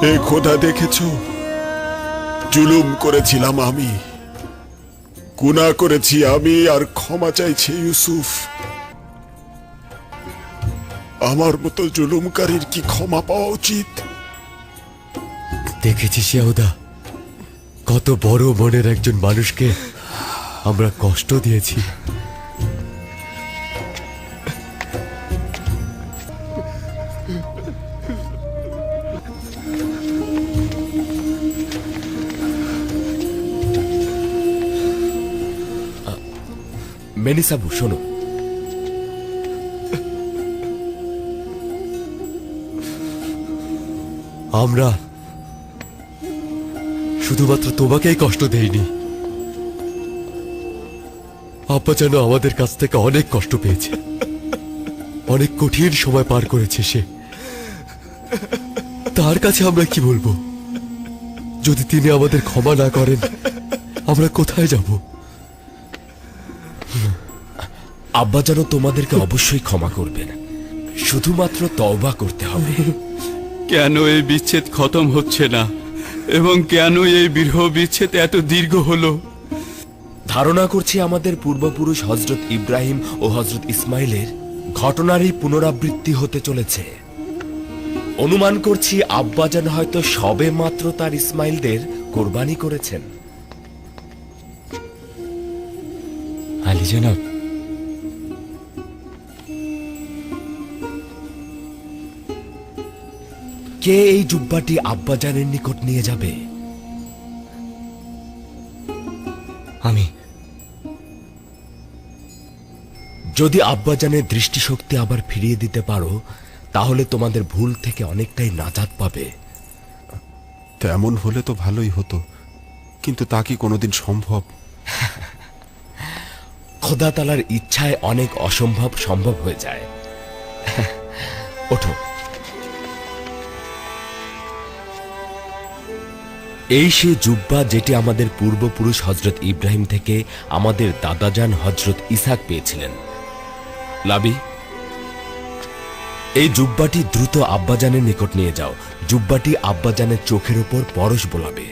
এ খোদা দেখেছ, জুলুম করেছিলাম আমি, গুনাহ করেছি আমি, আর ক্ষমা চাইছে ইউসুফ। আমার মতো জুলুমকারীর কি ক্ষমা পাওয়া উচিত? দেখেছিস ইয়াহুদা, কত বড় মনের একজন মানুষকে আমরা কষ্ট দিয়েছি। মেনিসাবু, শোনো, আমরা শুধুমাত্র তোমাকেই কষ্ট দেইনি, আব্বা যেন আমাদের কাছ থেকে অনেক কষ্ট পেয়েছে, অনেক কঠিন সময় পার করেছে সে। তার কাছে আমরা কি বলবো? যদি তিনি আমাদের ক্ষমা না করেন, আমরা কোথায় যাব? আব্বা যেন তোমাদেরকে অবশ্যই ক্ষমা করবেন, শুধুমাত্র তওবা করতে হবে। কেন এই বিচ্ছেদ খতম হচ্ছে না, এবং কেন এই বিরহ বিচ্ছেদ এত দীর্ঘ হলো? ধারণা করছি আমাদের পূর্বপুরুষ হযরত ইব্রাহিম ও হযরত ইসমাইলের ঘটনারই পুনরাবৃত্তি হতে চলেছে। অনুমান করছি আব্বা যেন হয়তো সবে মাত্র তার ইসমাইলদের কোরবানি করেছেন। আলী জনাব, কে এই জুব্বাটি আব্বাজানের নিকট নিয়ে যাবে? আমি। যদি আব্বাজানের দৃষ্টিশক্তি আবার ফিরিয়ে দিতে পারো, তাহলে তোমাদের ভুল থেকে অনেকটাই নাজাত পাবে। তেমন হলে তো ভালোই হতো, কিন্তু তা কি কোনোদিন সম্ভব? খোদা তাআলার ইচ্ছায় অনেক অসম্ভব সম্ভব হয়ে যায়। ওঠো। এই সে জুব্বা যেটি আমাদের পূর্বপুরুষ হযরত ইব্রাহিম থেকে আমাদের দাদাজান হযরত ইসহাক পেয়েছিলেন। লাবি, এই জুব্বাটি দ্রুত আব্বাজানের নিকট নিয়ে যাও। জুব্বাটি আব্বাজানের চোখের উপর পরশ বোলাবে।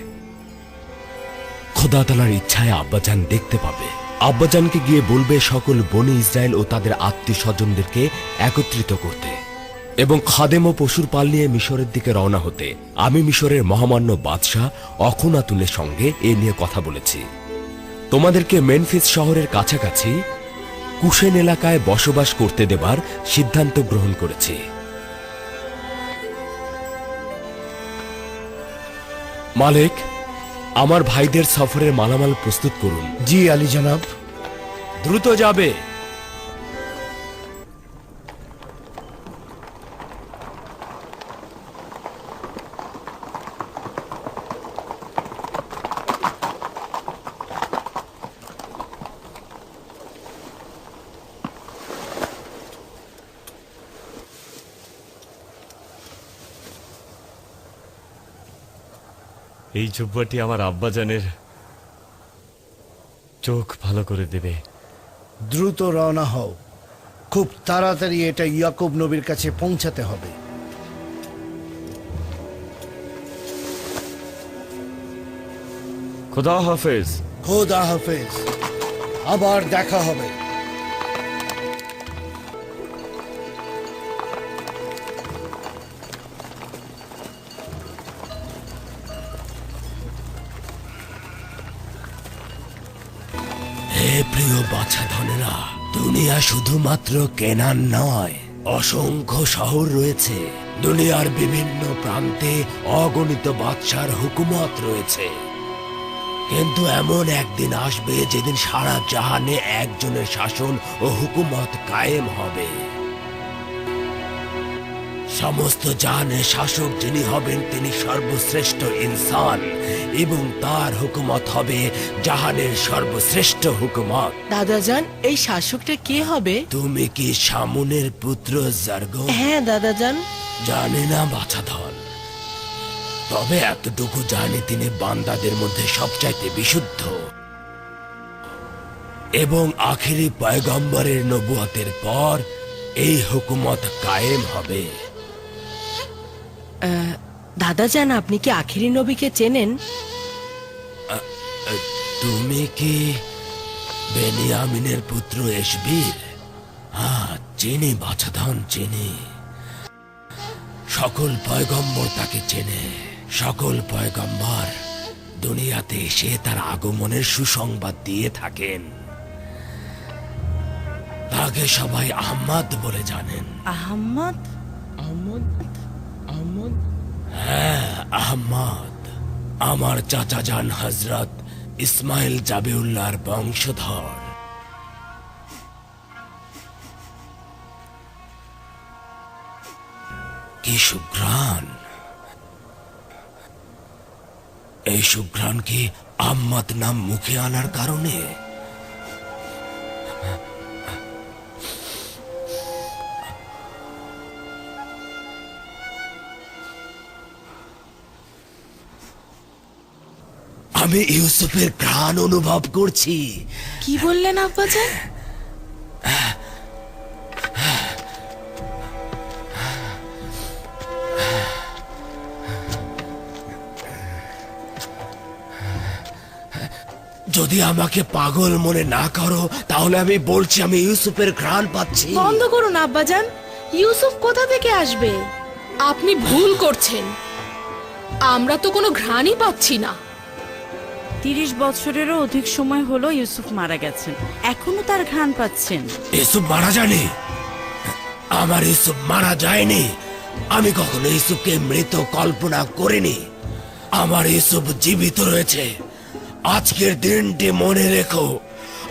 খোদা তাআলার ইচ্ছায় আব্বাজান দেখতে পাবে। আব্বাজানকে গিয়ে বলবে সকল বনি ইসরায়েল ও তাদের আত্মীয় স্বজনদেরকে একত্রিত করতে এবং খাদেম ও পশুর পাল নিয়ে মিশরের দিকে রওনা হতে। আমি মিশরের মহামান্য বাদশাহ অখনাতুনের সঙ্গে এ নিয়ে কথা বলেছি। তোমাদেরকে মেনফিস শহরের কাছাকাছি কুশেন এলাকায় বসবাস করতে দেবার সিদ্ধান্ত গ্রহণ করেছি। মালিক, আমার ভাইদের সফরের মালামাল প্রস্তুত করুন। জি আলী জনাব। দ্রুত যাবে। এই জুব্বাটি আমার আব্বাজানের চোখ ভালো করে দেবে। দ্রুত রওনা হও, খুব তাড়াতাড়ি এটা ইয়াকুব নবীর কাছে পৌঁছাতে হবে। খোদা হাফেজ। খোদা হাফেজ, আবার দেখা হবে। হে প্রিয় বাছাধনেরা, দুনিয়া শুধুমাত্র কেনান নয়, অসংখ্য শহর রয়েছে। দুনিয়ার বিভিন্ন প্রান্তে অগণিত বাদশার হুকুমত রয়েছে। কিন্তু এমন একদিন আসবে যেদিন সারা জাহানে একজনের শাসন ও হুকুমত কায়েম হবে। সমস্ত জাহানের শাসক যিনি হবেন তিনি সর্বশ্রেষ্ঠ ইনসান এবং তার হুকুমত হবে জাহানের সর্বশ্রেষ্ঠ হুকুমত। দাদাজান, এই শাসকটা কে হবে? তুমি কি শামুনের পুত্র জারগো? হ্যাঁ দাদাজান। জানি না বাছাধন, তবে এতটুকু জানি তিনি বান্দাদের মধ্যে সবচাইতে বিশুদ্ধ এবং আখেরি পয়গম্বরের নবুয়তের পর এই হুকুমত কায়েম হবে। দাদাজান, আপনি কি আখেরি নবীকে চেনেন? তুমি কি বেনিয়ামিনের পুত্র এশবির? হ্যাঁ, চিনি বাছাধন, চিনি। সকল পয়গম্বর তাকে চেনে। সকল পয়গম্বর দুনিয়াতে এসে তার আগমনের সুসংবাদ দিয়ে থাকেন। তাকে সবাই আহমদ বলে জানেন। আহম্মদ? হ্যাঁ, আহমদ। আমার চাচা জান হযরত ইসমাইল জাবিউল্লাহর বংশধর। কি সুঘ্রাণ! এই সুঘ্রাণ কি আহমদ নাম মুখে আনার কারণে? আমি ইউসুফের ঘ্রাণ অনুভব করছি। কি বললেন আব্বাজান? যদি আমাকে পাগল মনে না করো তাহলে আমি বলছি আমি ইউসুফের ঘ্রাণ পাচ্ছি। বন্ধ করুন আব্বাজান, ইউসুফ কোথা থেকে আসবে? আপনি ভুল করছেন, আমরা তো কোনো ঘ্রাণই পাচ্ছি না। 30 বছরেরও অধিক সময় হলো ইউসুফ মারা গেছেন, এখনো তার ঘ্রাণ পাচ্ছেন। ইউসুফ মারা যায়নি। আমার ইউসুফ মারা যায়নি। আমি কখনো ইউসুফকে মৃত কল্পনা করিনি। আমার ইউসুফ জীবিত রয়েছে। আজকের দিনটি মনে রেখো,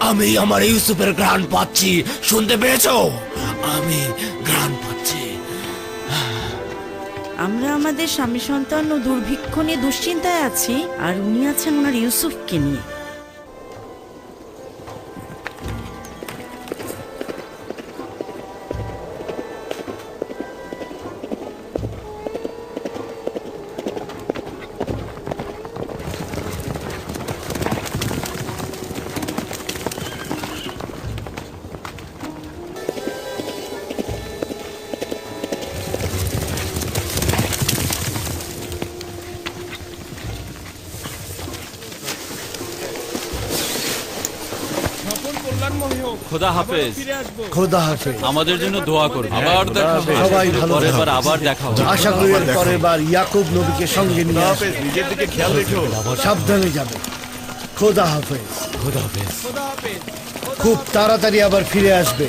আমি আমার ইউসুফের ঘ্রাণ পাচ্ছি। শুনতে পেয়েছো? আমি ঘ্রাণ পাচ্ছি। আমরা আমাদের স্বামী সন্তান ও দুর্ভিক্ষ নিয়ে দুশ্চিন্তায় আছি, আর উনি আছেন ওনার ইউসুফকে নিয়ে। খোদা হাফেজ। খোদা হাফেজ। আমাদের জন্য দোয়া করবে। আবার দেখা হবে। সবাই ভালো পরের বার থাকবেন। আবার দেখা হবে। আশা করি এর পরের বার ইয়াকুব নবীকে সঙ্গে নিয়ে আসবে। নিজের দিকে খেয়াল রেখো। সাবধানে যাবে। খোদা হাফেজ। খোদা হাফেজ। খুব তাড়াতাড়ি আবার ফিরে আসবে।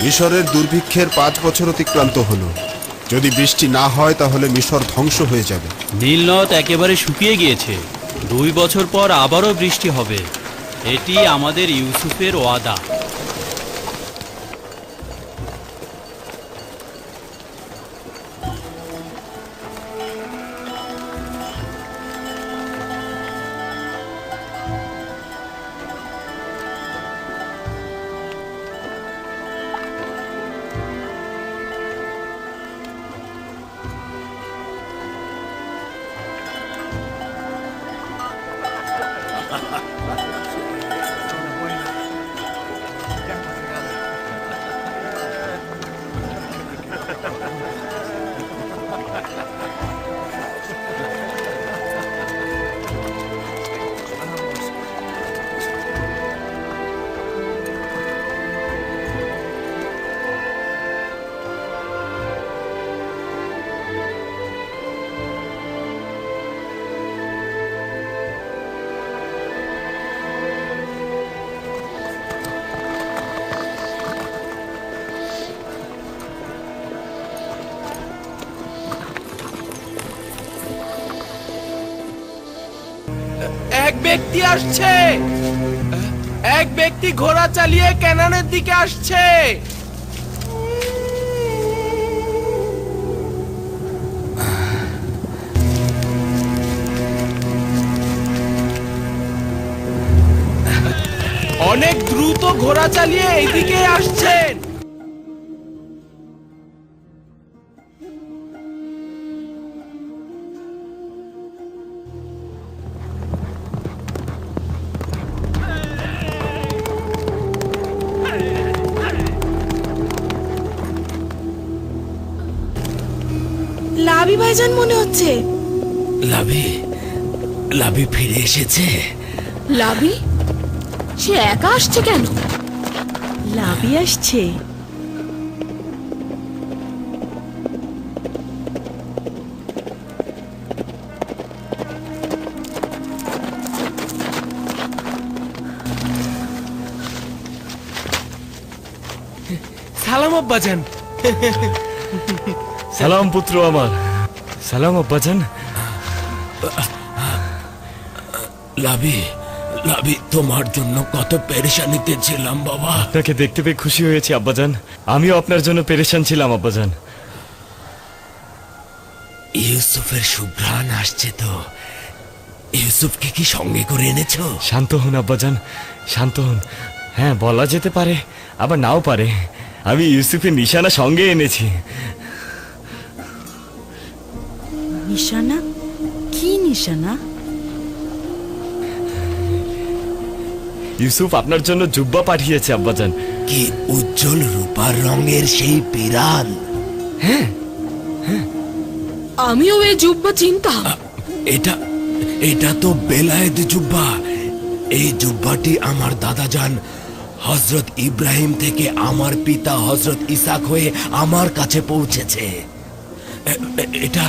মিশরের দুর্ভিক্ষের 5 বছর অতিক্রান্ত হলো। যদি বৃষ্টি না হয় তাহলে মিশর ধ্বংস হয়ে যাবে। নীলনদ একেবারে শুকিয়ে গিয়েছে। 2 বছর পর আবারও বৃষ্টি হবে। এটি আমাদের ইউসুফের ওয়াদা। ব্যক্তি আসছে। এক ব্যক্তি ঘোড়া চালিয়ে ক্যানানের দিকে আসছে। অনেক দ্রুত ঘোড়া চালিয়ে এইদিকে আসছেন। লাভি ভাইজান মনে হচ্ছে। লাভি লাভি ফিরে এসেছে। লাভি সে একা আসছে কেন? লাভি আসছে। সালাম আব্বাজান। সালাম পুত্র আমার, সালাম আব্বাজান। লাভি লাভি তোমার জন্য কত পেরেশানিতে ছিলাম বাবা। আপনাকে দেখতে পেয়ে খুশি হয়েছি আব্বাজান। আমিও আপনার জন্য পেরেশান ছিলাম আব্বাজান। ইউসুফের সুঘ্রাণ আসছে তো, ইউসুফকে কি সঙ্গে করে এনেছো? শান্ত হন আব্বাজান, শান্ত হন। হ্যাঁ, বলা যেতে পারে আবার নাও পারে। আমি ইউসুফের নিশানা সঙ্গে এনেছি। নিশানা? কি নিশানা? ইউসুফ আপনার জন্য জুব্বা পাঠিয়েছে আব্বাজান। কি উজ্জ্বল রূপার রঙের সেই পেরান! আমিও এই জুব্বা চিনতাম। এটা এটা তো বেলায়েত জুব্বা। এই জুব্বাটি আমার দাদাজান হযরত ইব্রাহিম থেকে আমার পিতা হযরত ইসাক হয়ে আমার কাছে পৌঁছেছে। এটা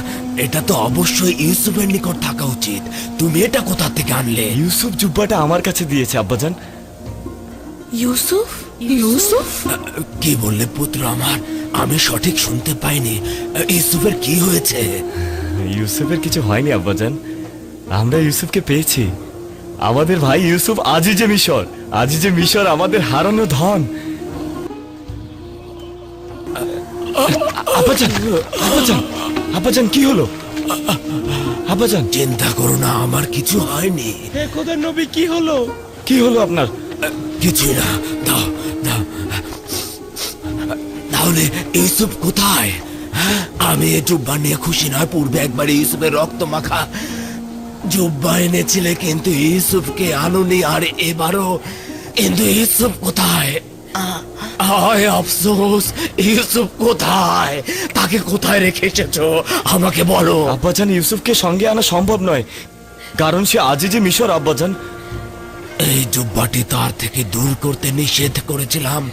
এটা তো অবশ্যই ইউসুফের নিকট থাকা উচিত। তুমি এটা কোথা থেকে আনলে? ইউসুফ জুব্বাটা আমার কাছে দিয়েছে আব্বাজান। ইউসুফ? ইউসুফ? কি বললে পুত্র আমার? আমি সঠিক শুনতে পাইনি। ইউসুফের কি হয়েছে? ইউসুফের কিছু হয়নি আব্বাজান, আমরা ইউসুফকে পেয়েছি। আমাদের ভাই ইউসুফ আজিজে মিশর, আজিজে মিশর আমাদের হারানো ধন। আব্বাজান, আব্বাজান, আব্বাজান কি হলো? আব্বাজান চিন্তা করো না, আমার কিছু হয়নি। হে খোদার নবী, কি হলো? কি হলো আপনার? কিছুই না। দাও দাও। তাহলে ইউসুফ কোথায়? আমি এই জুব্বা নিয়ে খুশি নয়। পূর্বে একবার ইউসুফের রক্ত মাখা জুব্বা এনেছিলে, কিন্তু ইউসুফকে আনুনি। আর এবারও। কিন্তু ইউসুফ কোথায়? হায় আফসোস, ইউসুফ কোথায়? তাকে কোথায় রেখে এসেছো আমাকে বলো। আব্বাজান, ইউসুফকে সঙ্গে আনা সম্ভব নয়, কারণ সে আজিজে মিশর আব্বাজান। এই জুব্বাটি তার থেকে দূর করতে নিষেধ করেছিলাম।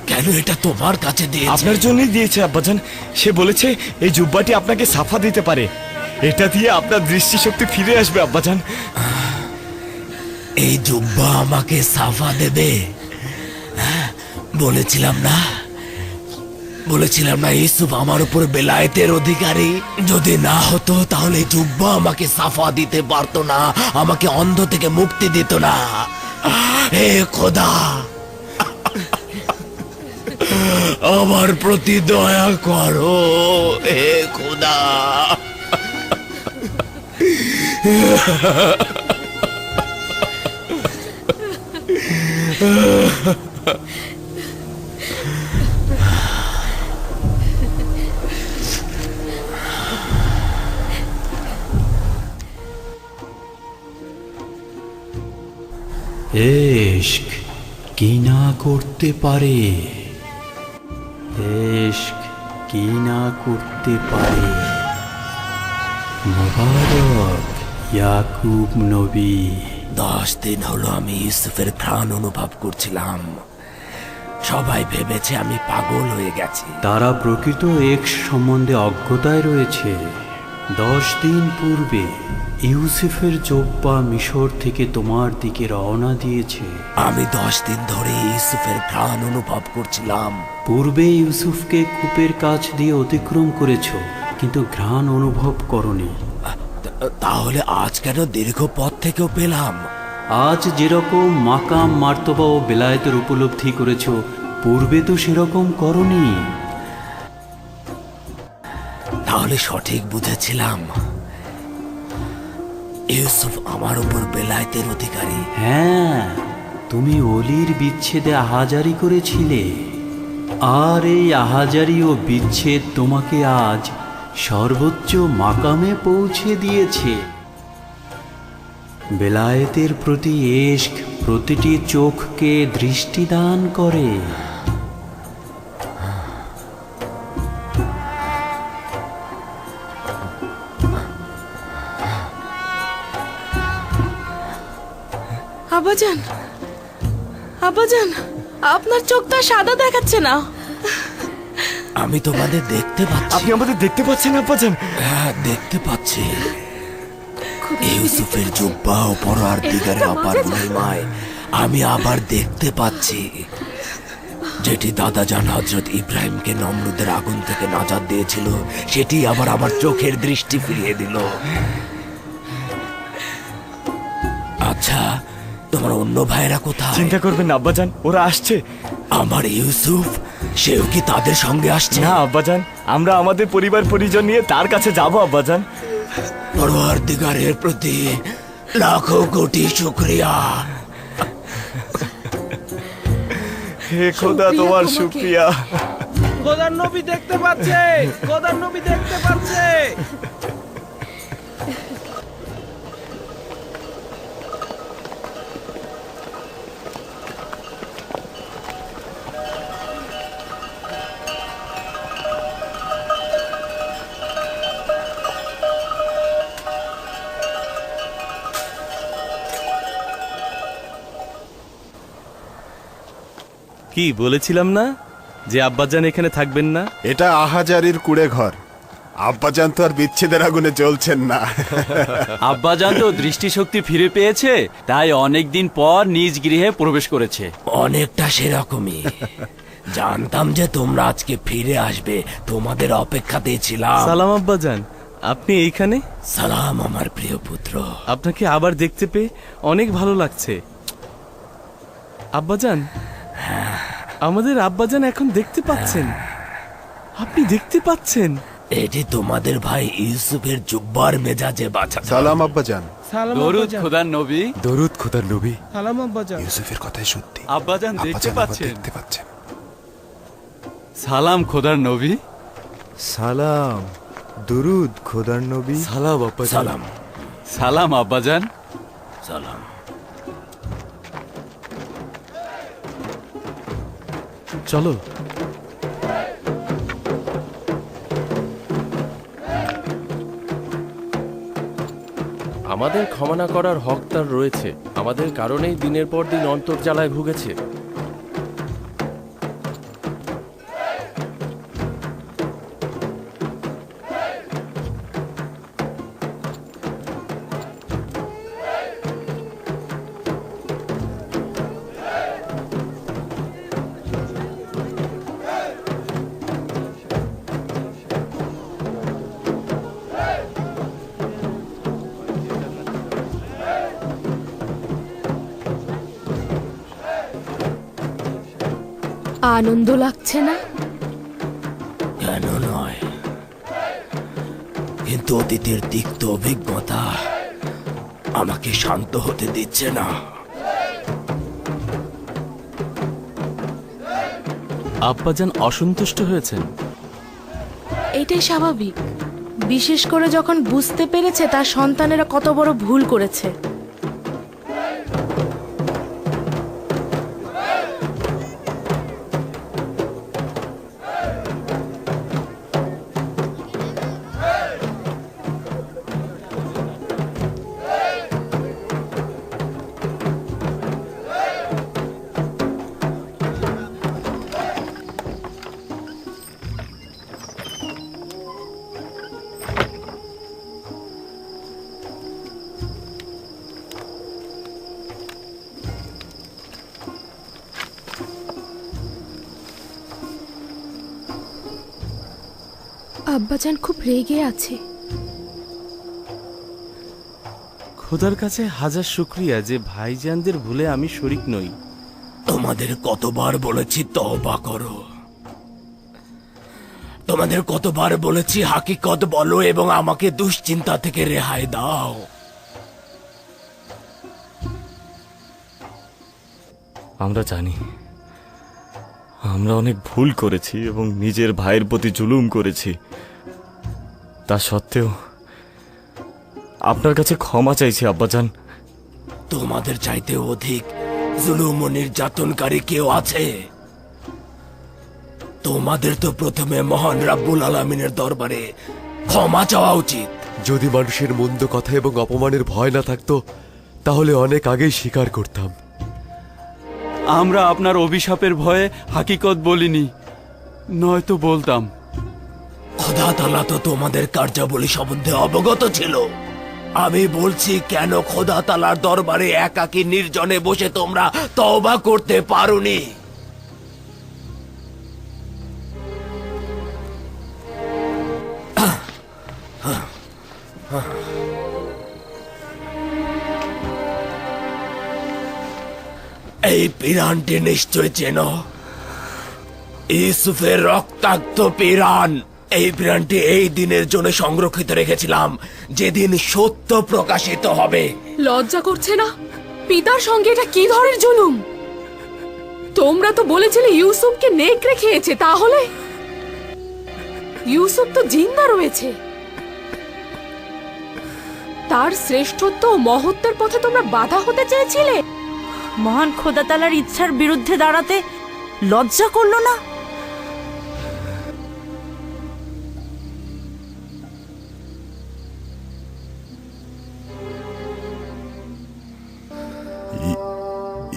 কেন এটা তোমার কাছে দিয়েছে? আপনার জন্যই দিয়েছে আব্বাজান। সে বলেছে এই জুব্বাটি আপনাকে সাফা দিতে পারে। এটা দিয়ে আপনার দৃষ্টিশক্তি ফিরে আসবে আব্বাজান। এই জুব্বা আমাকে সাফা দেবে? বলেছিলাম না, বলেছিলাম না ইউসুফ আমার উপর বেলায়েতের অধিকারী। যদি না হতো তাহলে জুব্বা আমাকে সাফা দিতে পারতো না, আমাকে অন্ধ থেকে মুক্তি দিত না। হে খোদা, আমার প্রতি দয়া করো। হে খোদা। ইশক কি না করতে পারে, ইশক কি না করতে পারে। মোবারক ইয়াকুব নবী। 10 দিন হলো আমি ইউসুফের ঘ্রাণ অনুভব করছিলাম। সবাই ভেবেছে আমি পাগল হয়ে গেছি। তারা প্রকৃত এক্স সম্বন্ধে অজ্ঞতায় রয়েছে। 10 দিন পূর্বে ইউসুফের জোব্বা মিশর থেকে তোমার দিকে রওনা দিয়েছে। আমি 10 দিন ধরে ইউসুফের ঘ্রাণ অনুভব করছিলাম। পূর্বে ইউসুফকে কূপের কাছ দিয়ে অতিক্রম করেছো, কিন্তু ঘ্রাণ অনুভব করনি। তাহলে আজ কেন দীর্ঘ পথ থেকেও পেলাম? আজ যেরকম মাকাম মার্তবা ও বেলায়েতের উপলব্ধি করেছ, পূর্বে তো সেরকম করনি। তাহলে সঠিক বুঝেছিলাম, ইউসুফ আমার উপর বেলায়েতের অধিকারী। হ্যাঁ, তুমি অলির বিচ্ছেদে আহাজারি করেছিলে, আর এই আহাজারি ও বিচ্ছেদ তোমাকে আজ সর্বোচ্চ মাকামে পৌঁছে দিয়েছে। বেলায়েতের প্রতি ইশক প্রতিটি চোখকে দৃষ্টিদান করে। আব্বাজান, আব্বাজান, আপনার চোখটা সাদা দেখাচ্ছে না। আমি তোমাদের দেখতে পাচ্ছি। আপনি আমাদের দেখতে পাচ্ছেন আব্বাজান? হ্যাঁ, দেখতে পাচ্ছি। ইউসুফের জুব্বা ও পরার দিগারের অপার মহিমায় আমি আবার দেখতে পাচ্ছি, যেটি দাদাজান হযরত ইব্রাহিমকে নমরুদের আগুন থেকে নাজাত দিয়েছিল, সেটি আবার আমার চোখের দৃষ্টি ফিরিয়ে দিল। আচ্ছা, তোমার অন্য ভাইরা কোথায়? চিন্তা করবেন না আব্বাজান, ওরা আসছে। আমার ইউসুফ, সেও কি তাদের সঙ্গে আসছে? না আব্বাজান, আমরা আমাদের পরিবার পরিজন নিয়ে তার কাছে যাব আব্বাজান। পরওয়ারদিগারের প্রতি লাখো কোটি শুকরিয়া। হে খোদা, তোমার শুকরিয়া। খোদার নবী দেখতে পাচ্ছে, খোদার নবী দেখতে পাচ্ছে। কি বলেছিলাম না যে আব্বাজান এখানে থাকবেন না? এটা আহাজারির কুড়ে ঘর। আব্বাজান তো আর বিচ্ছেদের আগুনে জ্বলছেন না। আব্বাজান তো দৃষ্টিশক্তি ফিরে পেয়েছে, তাই অনেকদিন পর নিজ গৃহে প্রবেশ করেছে। অনেকটা সেরকমই। জানতাম যে তোমরা আজকে ফিরে আসবে, তোমাদের অপেক্ষাতেই ছিলাম। সালাম আব্বাজান, আপনি এইখানে? সালাম আমার প্রিয় পুত্র। আপনাকে আবার দেখতে পেয়ে অনেক ভালো লাগছে। আব্বাজান, আমাদের আব্বাজান এখন দেখতে পাচ্ছেন। আপনি দেখতে পাচ্ছেন? এটি তোমাদের ভাই ইউসুফের জুব্বার মেজাজে বাঁচা। সালাম আব্বাজান। সালাম দরুদ আব্বাজান। খোদার নবী। দরুদ খোদার নবী। সালাম আব্বাজান। ইউসুফের কথাই সত্যি। আব্বাজান দেখতে পাচ্ছেন? দেখতে পাচ্ছেন। সালাম খোদার নবী। সালাম, দুরুদ খোদার নবী। সালাম আব্বাজান। সালাম। সালাম আব্বাজান। সালাম। চলো। আমাদের ক্ষমা না করার হক তার রয়েছে। আমাদের কারণেই দিনের পর দিন অন্তর্জালায় ভুগেছে। আনন্দ লাগছে না? কেন নয়, কিন্তু অতীতের তিক্ত অভিজ্ঞতা আমাকে শান্ত হতে দিচ্ছে না। আব্বাজান অসন্তুষ্ট হয়েছেন। এটাই স্বাভাবিক, বিশেষ করে যখন বুঝতে পেরেছে তার সন্তানেরা কত বড় ভুল করেছে। আব্বাজান খুব রেগে আছে। খোদার কাছে হাজার শুক্রিয়া যে ভাইজানদের ভুলে আমি শরিক নই। তোমাদের কতবার বলেছি তওবা করো, তোমাদের কতবার বলেছি হাকিকত বলো এবং আমাকে দুশ্চিন্তা থেকে রেহাই দাও। আমরা জানি আমরা অনেক ভুল করেছি এবং নিজের ভাইয়ের প্রতি জুলুম করেছি। তা সত্ত্বেও আপনার কাছে ক্ষমা চাইছি আব্বাজান। তোমাদের চাইতে অধিক জুলুম ও নির্যাতনকারী কেউ আছে? তোমাদের তো প্রথমে মহান রাব্বুল আলামিনের দরবারে ক্ষমা চাওয়া উচিত। যদি মানুষের মন্দ কথা এবং অপমানের ভয় না থাকতো তাহলে অনেক আগেই স্বীকার করতাম। আমরা আপনার অভিশাপের ভয়ে হাকিকত বলিনি, নয়তো বলতাম। খোদা তাআলা তো তোমাদের কার্যাবলী সম্বন্ধে অবগত ছিল। আমি বলছি, কেন খোদা তাআলার দরবারে একাকী নির্জনে বসে তোমরা তওবা করতে পারোনি? এই পিরানটি নিশ্চয় চেনো, ইউসুফের রক্তাক্ত পিরান। এই পিরানটি এই দিনের জন্য সংরক্ষিত রেখেছিলাম, যেদিন সত্য প্রকাশিত হবে। লজ্জা করছে না? পিতার সঙ্গে এটা কি ধরনের জুলুম? তোমরা তো বলেছিলে ইউসুফকে নেকড়ে খেয়েছে, তাহলে ইউসুফ তো জিন্দা রয়েছে। তার শ্রেষ্ঠত্ব ও মহত্বের পথে তোমরা বাধা হতে চেয়েছিলে। মহান খোদা তাআলার ইচ্ছার বিরুদ্ধে দাঁড়াতে লজ্জা করলো না?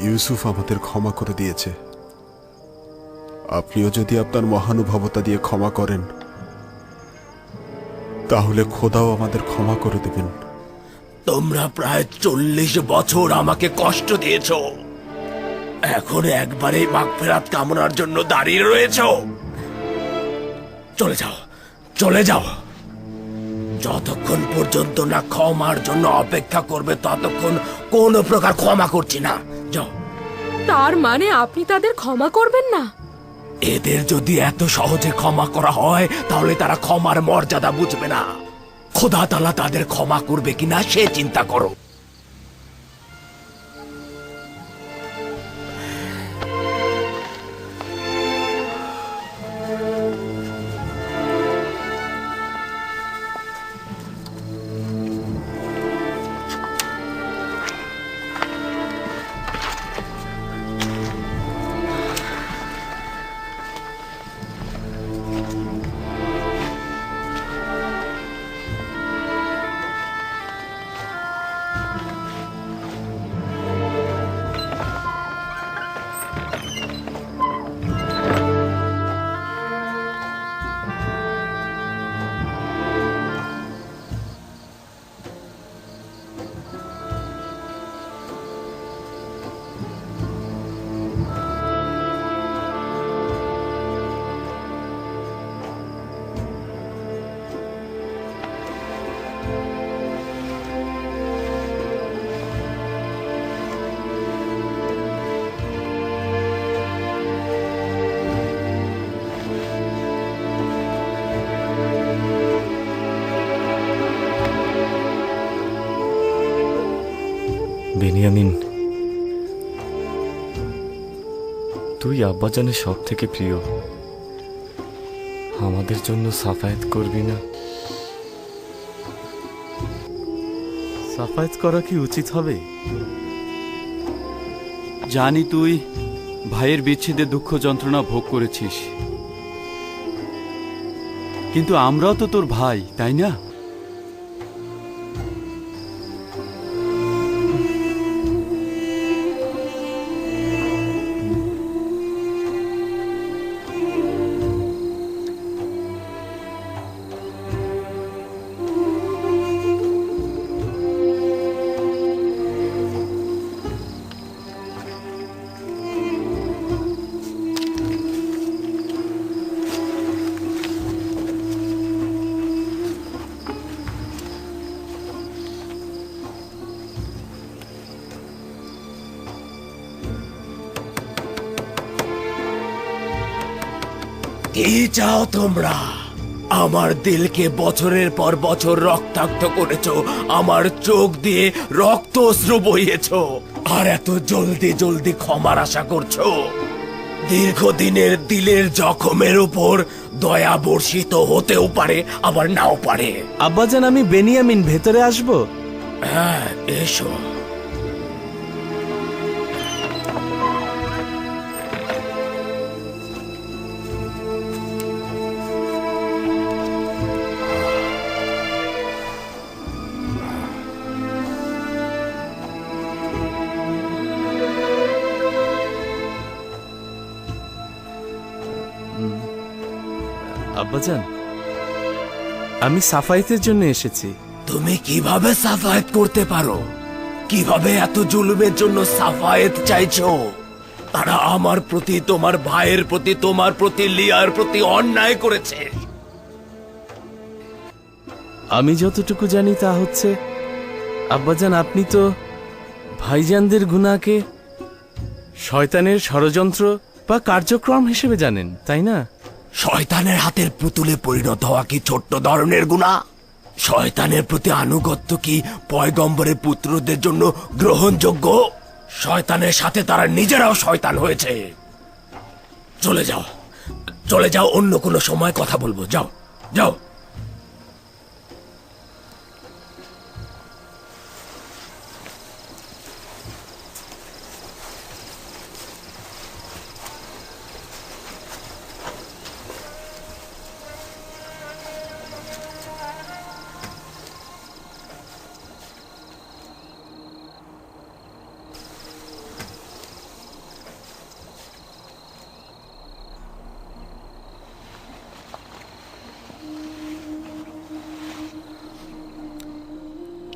ইউসুফ আমাদের ক্ষমা করে দিয়েছে। আপনিও যদি আপনার মহানুভবতা দিয়ে ক্ষমা করেন, তাহলে খোদাও আমাদের ক্ষমা করে দেবেন। তোমরা প্রায় 40 বছর আমাকে কষ্ট দিয়েছ, এখন একবারে মাগফিরাত কামনার জন্য দাঁড়িয়ে রয়েছ? চলে যাও, চলে যাও। যতক্ষণ পর্যন্ত না ক্ষমার জন্য অপেক্ষা করবে ততক্ষণ কোনো প্রকার ক্ষমা করছি না। যাও। তার মানে আপনি তাদের ক্ষমা করবেন না? এদের যদি এত সহজে ক্ষমা করা হয় তাহলে তারা ক্ষমার মর্যাদা বুঝবে না। খোদা তাআলা তাদের ক্ষমা করবে কিনা সে চিন্তা করো। বেনিয়ামিন, তুই আব্বাজানের সব থেকে প্রিয়, আমাদের জন্য সাফায়াত করবি না? সাফায়াত করা কি উচিত হবে? জানি তুই ভাইয়ের বিচ্ছেদে দুঃখ যন্ত্রণা ভোগ করেছিস, কিন্তু আমরাও তো তোর ভাই, তাই না? কি চাও তোমরা? আমার দিলকে বছরের পর বছর রক্তাক্ত করেছো, আমার চোখ দিয়ে রক্ত অশ্রু বইয়েছো, আর এত জলদি জলদি ক্ষমার আশা করছো? দীর্ঘদিনের দিলের জখমের উপর দয়া বর্ষিত হতেও পারে, আবার নাও পারে। আব্বাজান, আমি বেনিয়ামিন, ভেতরে আসবো? হ্যাঁ, এসো। আব্বাজান, আমি সাফায়েতের জন্য এসেছি। তুমি কিভাবে সাফায়েত করতে পারো? কিভাবে এত জুলুমের জন্য সাফায়েত চাইছো? তারা আমার প্রতি, তোমার ভাইয়ের প্রতি, তোমার প্রতি, লিয়ার প্রতি অন্যায় করেছে। আমি যতটুকু জানি তা হচ্ছে, আব্বাজান, আপনি তো ভাইজানদের গুনাহকে শয়তানের ষড়যন্ত্র বা কার্যক্রম হিসেবে জানেন, তাই না? শয়তানের হাতের পুতুলে পরিণত হওয়া কি ছোট্ট ধরনের গুনাহ? শয়তানের প্রতি আনুগত্য কি পয়গম্বরের পুত্রদের জন্য গ্রহণযোগ্য? শয়তানের সাথে তারা নিজেরাও শয়তান হয়েছে। চলে যাও, চলে যাও, অন্য কোনো সময় কথা বলবো। যাও, যাও।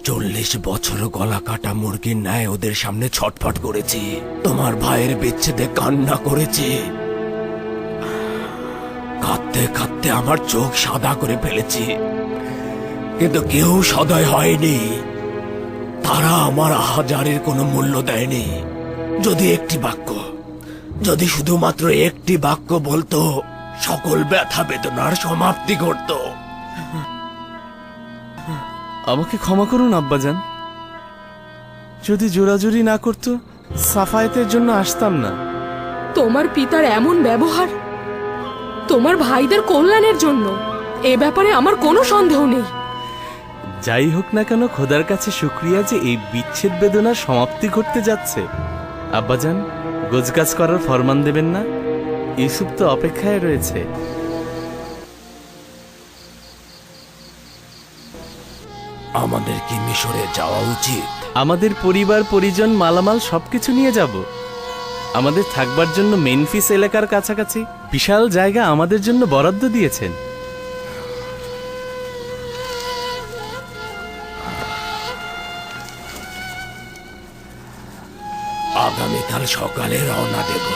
চল্লিশ বছর গলা কাটা মুরগির ন্যায় ওদের সামনে ছটফট করেছি, তোমার ভাইয়ের বিচ্ছেদে কান্না করেছি। কাঁদতে কাঁদতে আমার চোখ সাদা করে ফেলেছি, কিন্তু কেউ সদয় হয়নি। তারা আমার আহাজারের কোনো মূল্য দেয়নি। যদি একটি বাক্য, যদি শুধুমাত্র একটি বাক্য বলতো, সকল ব্যথা বেদনার সমাপ্তি ঘটতো। আমাকে ক্ষমা করুন আব্বাজান, যদি জোরাজুরি না করতো সাফায়েতের জন্য আসতাম না। তোমার পিতার এমন ব্যবহার তোমার ভাইদের কল্যাণের জন্য, এ ব্যাপারে আমার কোনো সন্দেহ নেই। যাই হোক না কেন, খোদার কাছে শুকরিয়া যে এই বিচ্ছেদ বেদনার সমাপ্তি ঘটতে যাচ্ছে। আব্বাজান, গোজগাছ করার ফরমান দেবেন না? ইউসুফ তো অপেক্ষায় রয়েছে। আমাদের কি মিশরে যাওয়া উচিত? আমাদের পরিবার, পরিজন, মালামাল সবকিছু নিয়ে যাব। আমাদের থাকবার জন্য মেনফিস এলাকার কাছাকাছি বিশাল জায়গা আমাদের জন্য বরাদ্দ দিয়েছেন। আগামীকাল সকালে রওনা দেব।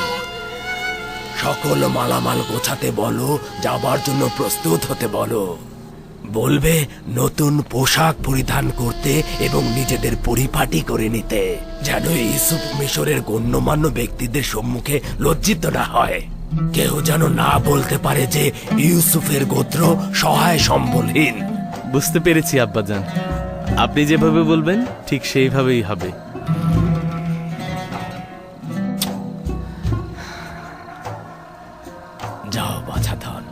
সকল মালামাল গোছাতে বলো, যাবার জন্য প্রস্তুত হতে বলো। বলবে নতুন পোশাক পরিধান করতে এবং নিজেদের পরিপাটি করে নিতে, যেন ইউসুফ মিশরের গণ্যমান্য ব্যক্তিদের সম্মুখে লজ্জিত না হয়। কেউ যেন না বলতে পারে যে ইউসুফের গোত্র সহায় সম্বলহীন। বুঝতে পেরেছি আব্বাজান, আপনি যেভাবে বলবেন ঠিক সেইভাবেই হবে। যাও বাছাধন।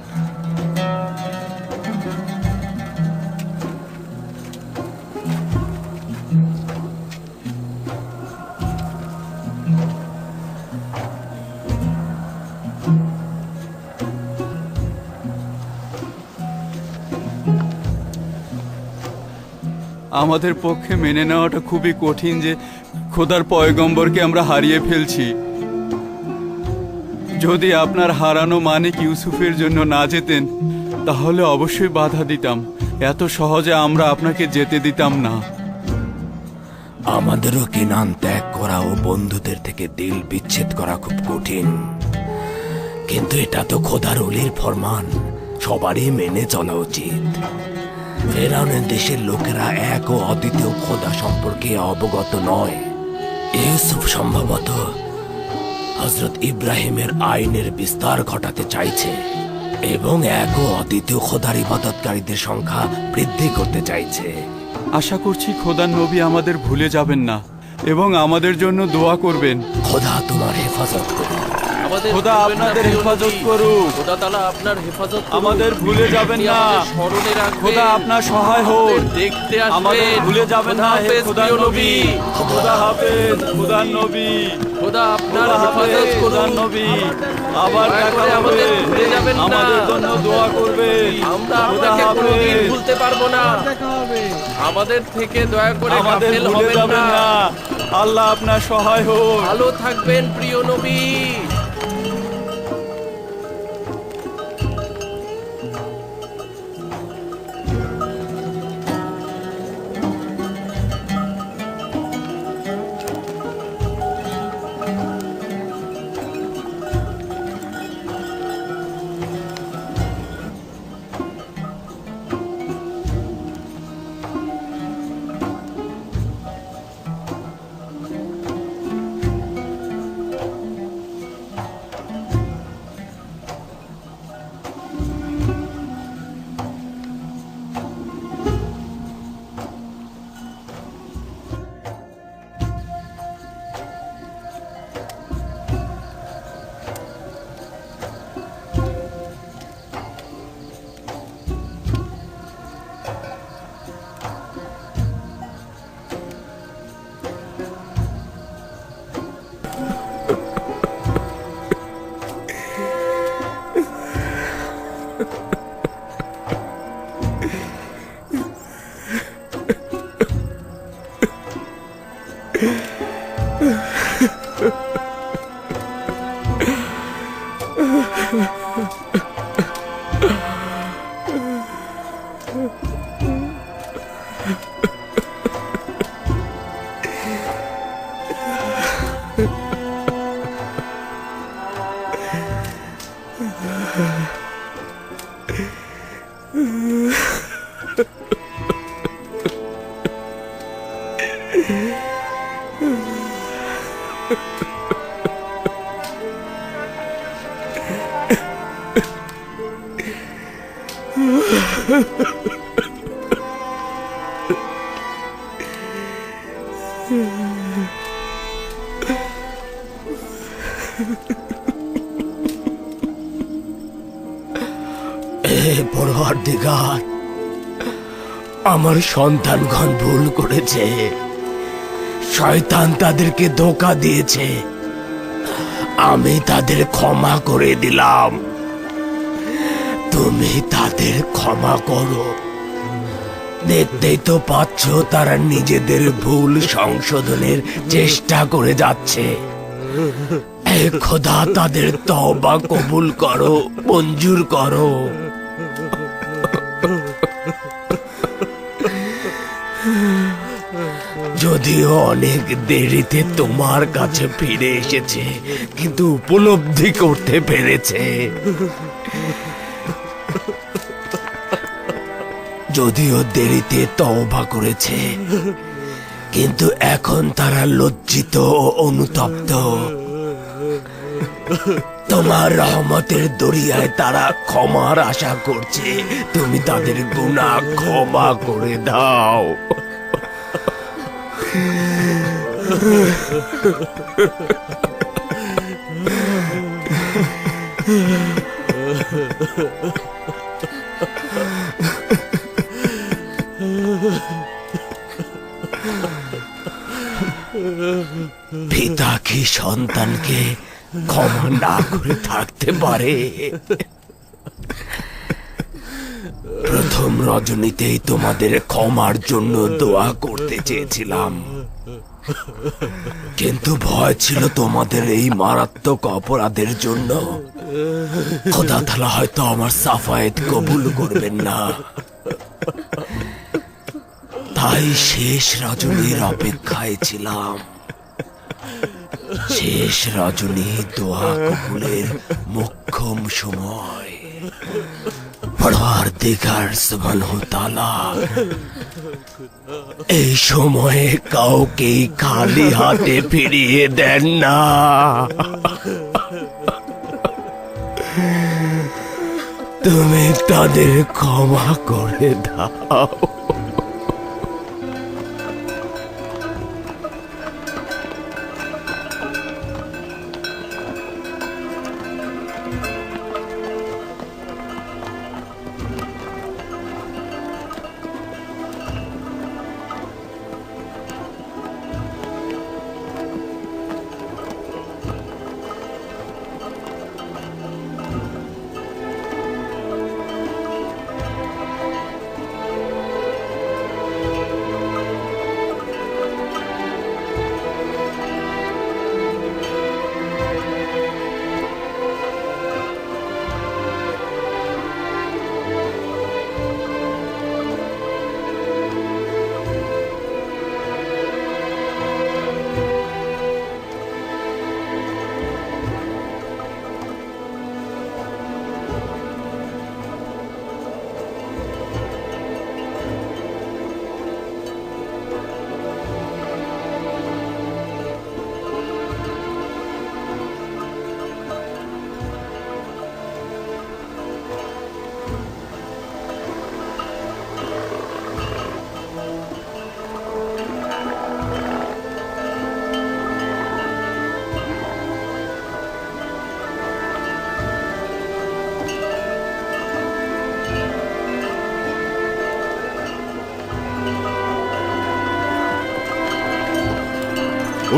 আমাদের পক্ষে মেনে নেওয়াটা খুবই কঠিন যে খোদার পয়গম্বরকে আমরা হারিয়ে ফেলছি। যদি আপনার হারানো মানিক ইউসুফের জন্য না যেতেন, তাহলে অবশ্যই বাধা দিতাম। এত সহজে আমরা আপনাকে যেতে দিতাম না। আমাদেরও কেনান ত্যাগ করা ও বন্ধুদের থেকে দিল বিচ্ছেদ করা খুব কঠিন, কিন্তু এটা তো খোদার ওলির ফরমান, সবারই মেনে চলা উচিত। ফেরাউনের দেশের লোকেরা এক ও অদ্বিতীয় খোদা সম্পর্কে অবগত নয়। ইউসুফ সম্ভবত হযরত ইব্রাহিমের আইনের বিস্তার ঘটাতে চাইছে। এবং এক ও অদ্বিতীয় খোদার ইবাদতকারীদের সংখ্যা বৃদ্ধি করতে চাইছে। আশা করছি খোদার নবী আমাদের ভুলে যাবেন না এবং আমাদের জন্য দোয়া করবেন। খোদা তোমার হেফাজত করুন। খোদা আপনাদের হেফাজত করুক। খোদা তাআলা আপনার হেফাজত করুন। আমাদের ভুলে যাবেন না। স্মরণে রাখবেন। খোদা আপনার সহায় হোক। দেখতে আসবেন। আমাদের ভুলে যাবেন না হে খোদার নবী। খোদা হাফেজ খোদার নবী। খোদা আপনার খোদা হাফেজ হেফাজত খোদার করুন। নবী। আবার দয়া দেখা করে হবে। আমাদের ভুলে যাবেন না। আমাদের জন্য দোয়া করবেন। আমরা খোদা আপনাকে কোনোদিন হাফেজ। ভুলতে পারবো না। আমাদের থেকে দয়া করে আমাদের গাফেল ভুলে হবেন যাবেন না। না। আল্লাহ আপনার সহায় হোক। ভালো থাকবেন প্রিয় নবী। পরওয়ারদিগার, আমার সন্তানগণ ভুল করেছে। শয়তান তাদেরকে ধোঁকা দিয়েছে। আমি তাদের ক্ষমা করে দিলাম। তুমি তাদের ক্ষমা করো। দেখতেই তো পাচ্ছ তারা নিজেদের ভুল সংশোধনের চেষ্টা করে যাচ্ছে। হে খোদা, তাদের তওবা কবুল করো, মঞ্জুর করো। যদিও অনেক দেরিতে তোমার কাছে ফিরে এসেছে, কিন্তু উপলব্ধি করতে পেরেছে। যদিও দেরিতে তওবা করেছে, কিন্তু এখন তারা লজ্জিত ও অনুতপ্ত। তোমার রহমতের দরিয়ায় তারা ক্ষমার আশা করছে। তুমি তাদের গুনাহ ক্ষমা করে দাও। পিতা কি সন্তানকে ক্ষমা না করে থাকতে পারে? প্রথম রজনীতেই তোমাদের ক্ষমার জন্য দোয়া করতে চেয়েছিলাম, কিন্তু ভয় ছিল তোমাদের এই মারাত্মক অপরাধের জন্য খোদা তাআলা হয়তো আমার সাফায়েত কবুল করবেন না। তাই শেষ রজনীর অপেক্ষায় ছিলাম। শেষ রজনী দোয়া কবুলের মোক্ষম সময়। পরওয়ারদিগার সুবহানাহু ওয়া তাআলা এই সময়ে কাউকেই খালি হাতে ফিরিয়ে দেন না। তুমি তাদের ক্ষমা করে দাও।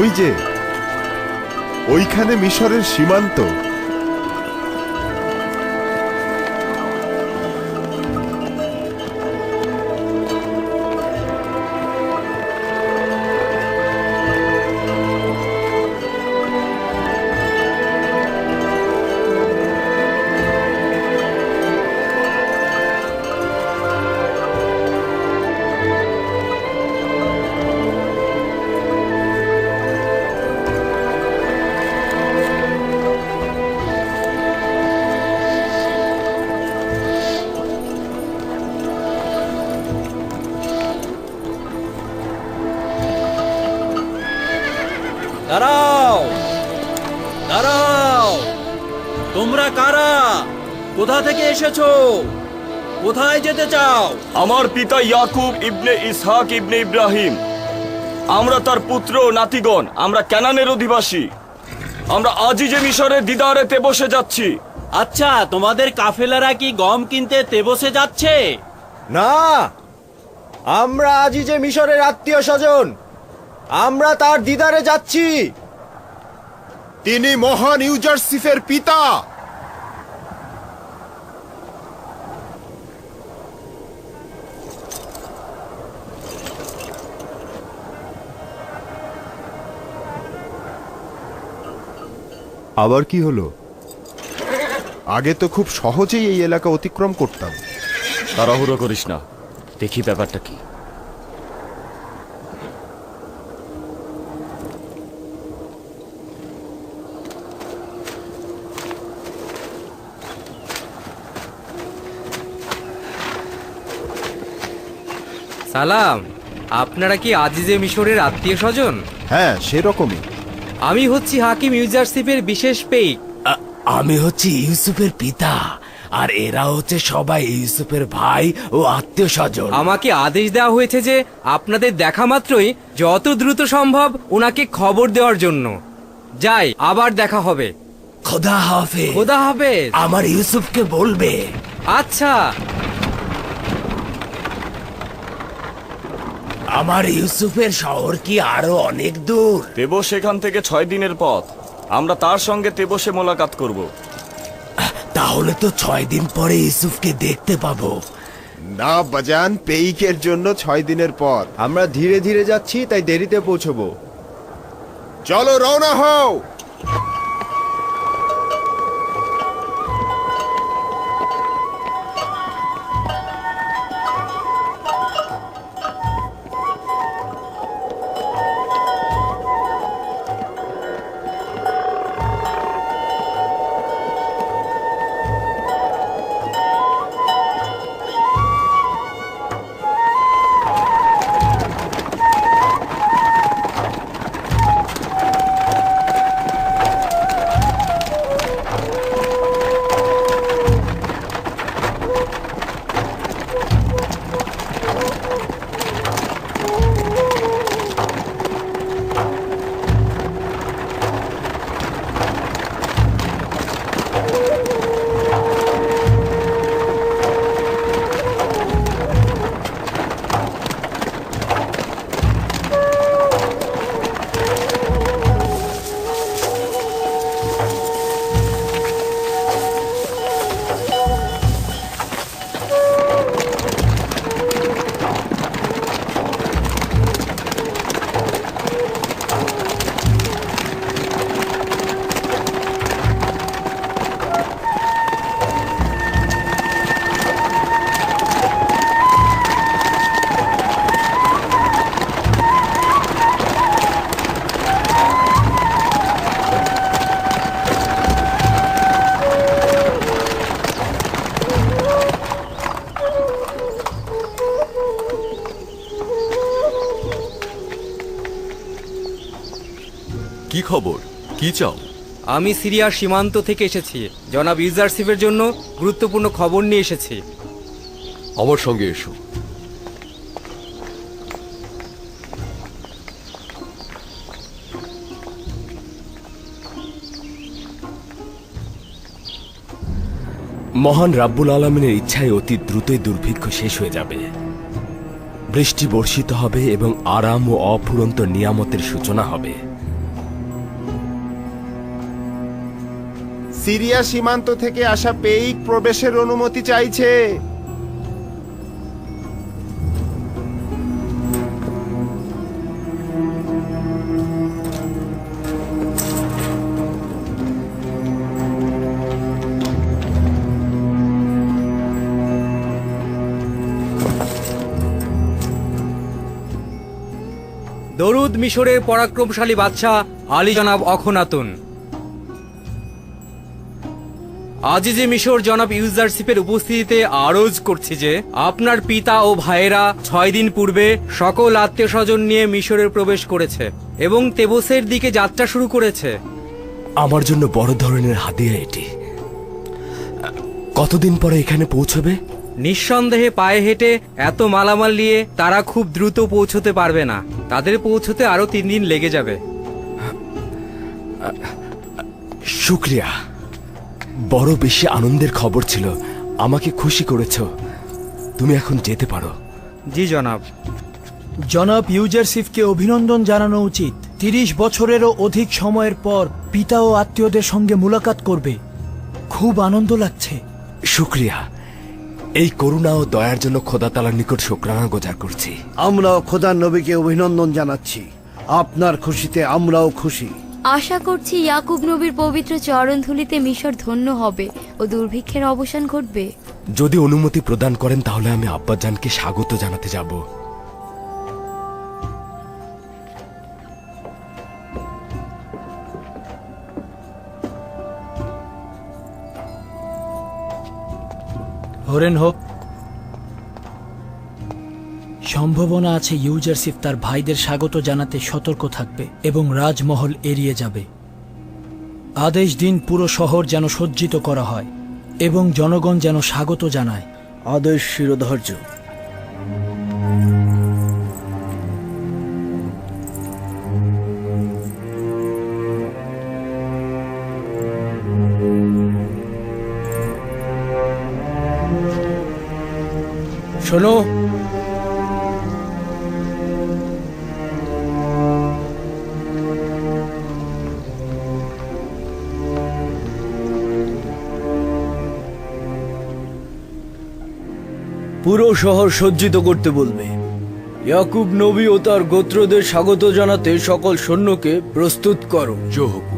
ওই যে ওইখানে মিশরের সীমান্ত। দাঁড়াও, দাঁড়াও, তোমরা কারা? কোথা থেকে এসেছো? কোথায় যেতে চাও? আমার পিতা ইয়াকুব ইবনে ইসহাক ইবনে ইব্রাহিম, আমরা তার পুত্র ও নাতিগণ, আমরা কানানের অধিবাসী। আমরা আজই যে মিশরের দিদারেতে বসে যাচ্ছি। আচ্ছা, তোমাদের কাফেলারা কি গম কিনতে তেবসে যাচ্ছে? না, আমরা আজই যে মিশরের আত্মীয় স্বজন, আমরা তার দিদারে যাচ্ছি। তিনি মহান ইউজারসিফের পিতা। আবার কি হলো? আগে তো খুব সহজেই এই এলাকা অতিক্রম করতাম। তাড়াহুড়ো করিস না, দেখি ব্যাপারটা কি। সালাম, আপনারা কি আজিজে মিশরের আত্মীয় স্বজন? হ্যাঁ, সেরকমই। আমি হচ্ছি হাকিম ইউজারসিফের বিশেষ পেইক। আমি হচ্ছি ইউসুফের পিতা, আর এরা হচ্ছে সবাই ইউসুফের ভাই ও আত্মীয় স্বজন। আমাকে আদেশ দেওয়া হয়েছে যে আপনাদের দেখা মাত্রই যত দ্রুত সম্ভব ওনাকে খবর দেওয়ার জন্য। যাই, আবার দেখা হবে। খোদা হাফেজ। খোদা হাফেজ। আমার ইউসুফকে বলবে। আচ্ছা। আমার ইউসুফের শহর কি আরো অনেক দূর? তেবস এখান থেকে 6 দিনের পথ। আমরা তার সঙ্গে তেবসে মোলাকাত করব। তাহলে তো 6 দিন পরে ইউসুফকে দেখতে পাবো। না বাজান, পেইকের জন্য 6 দিনের পর। আমরা ধীরে ধীরে যাচ্ছি, তাই দেরিতে পৌঁছবো। চলো, রওনা হও। খবর? কি চাও? আমি সিরিয়ার সীমান্ত থেকে এসেছি। জনাব ইউজারশিপের জন্য গুরুত্বপূর্ণ খবর নিয়ে এসেছি। আমার সঙ্গে এসো। মহান রাব্বুল আলামিনের ইচ্ছায় অতি দ্রুতই দুর্ভিক্ষ শেষ হয়ে যাবে। বৃষ্টি বর্ষিত হবে এবং আরাম ও অফুরন্ত নিয়ামতের সূচনা হবে। সিরিয়া সীমান্ত থেকে আসা পেইক প্রবেশের অনুমতি চাইছে। দরুদ মিশরের পরাক্রমশালী বাদশাহ আলী জনাব অখনাতুন। আজিজে মিশর জনাব ইউজারশিপের উপস্থিতিতে আরজ করছি যে আপনার পিতা ও ভাইয়েরা 6 দিন পূর্বে সকল আত্মীয় স্বজন নিয়ে মিশরের প্রবেশ করেছে এবং তেবসের দিকে যাত্রা শুরু করেছে। আমার জন্য বড় ধরনের হাদিয়া এটি। কতদিন পরে এখানে পৌঁছবে? নিঃসন্দেহে পায়ে হেঁটে এত মালামাল নিয়ে তারা খুব দ্রুত পৌঁছতে পারবে না। তাদের পৌঁছতে আরো 3 দিন লেগে যাবে। শুক্রিয়া, বড় বেশি আনন্দের খবর ছিল। আমাকে খুশি করেছ। তুমি এখন যেতে পারো। জি জনাব। জনাব ইউজারশিপকে অভিনন্দন জানানো উচিত। 30 বছরেরও অধিক সময়ের পর পিতা ও আত্মীয়দের সঙ্গে মুলাকাত করবে। খুব আনন্দ লাগছে। শুক্রিয়া। এই করুণা ও দয়ার জন্য খোদা তাআলার নিকট শুকরানা গুজার করছি। আমরাও খোদার নবীকে অভিনন্দন জানাচ্ছি। আপনার খুশিতে আমরাও খুশি। আশা করছি ইয়াকুব নবীর পবিত্র চরণধুলিতে মিশর ধন্য হবে ও দুর্ভিক্ষের অবসান ঘটবে। যদি অনুমতি প্রদান করেন তাহলে আমি আব্বাজানকে স্বাগত জানাতে যাব। হরেন হোক। সম্ভাবনা আছে ইউজারশিপ তার ভাইদের স্বাগত জানাতে সতর্ক থাকবে এবং রাজমহল এড়িয়ে যাবে। আদেশ দিন পুরো শহর যেন সজ্জিত করা হয় এবং জনগণ যেন স্বাগত জানায়। আদেশ শিরোধার্য। শোনো, পুরো শহর সজ্জিত করতে বলবে। ইয়াকুব নবী ও তার গোত্রদের স্বাগত জানাতে সকল সৈন্যকে প্রস্তুত করো। জোহকু।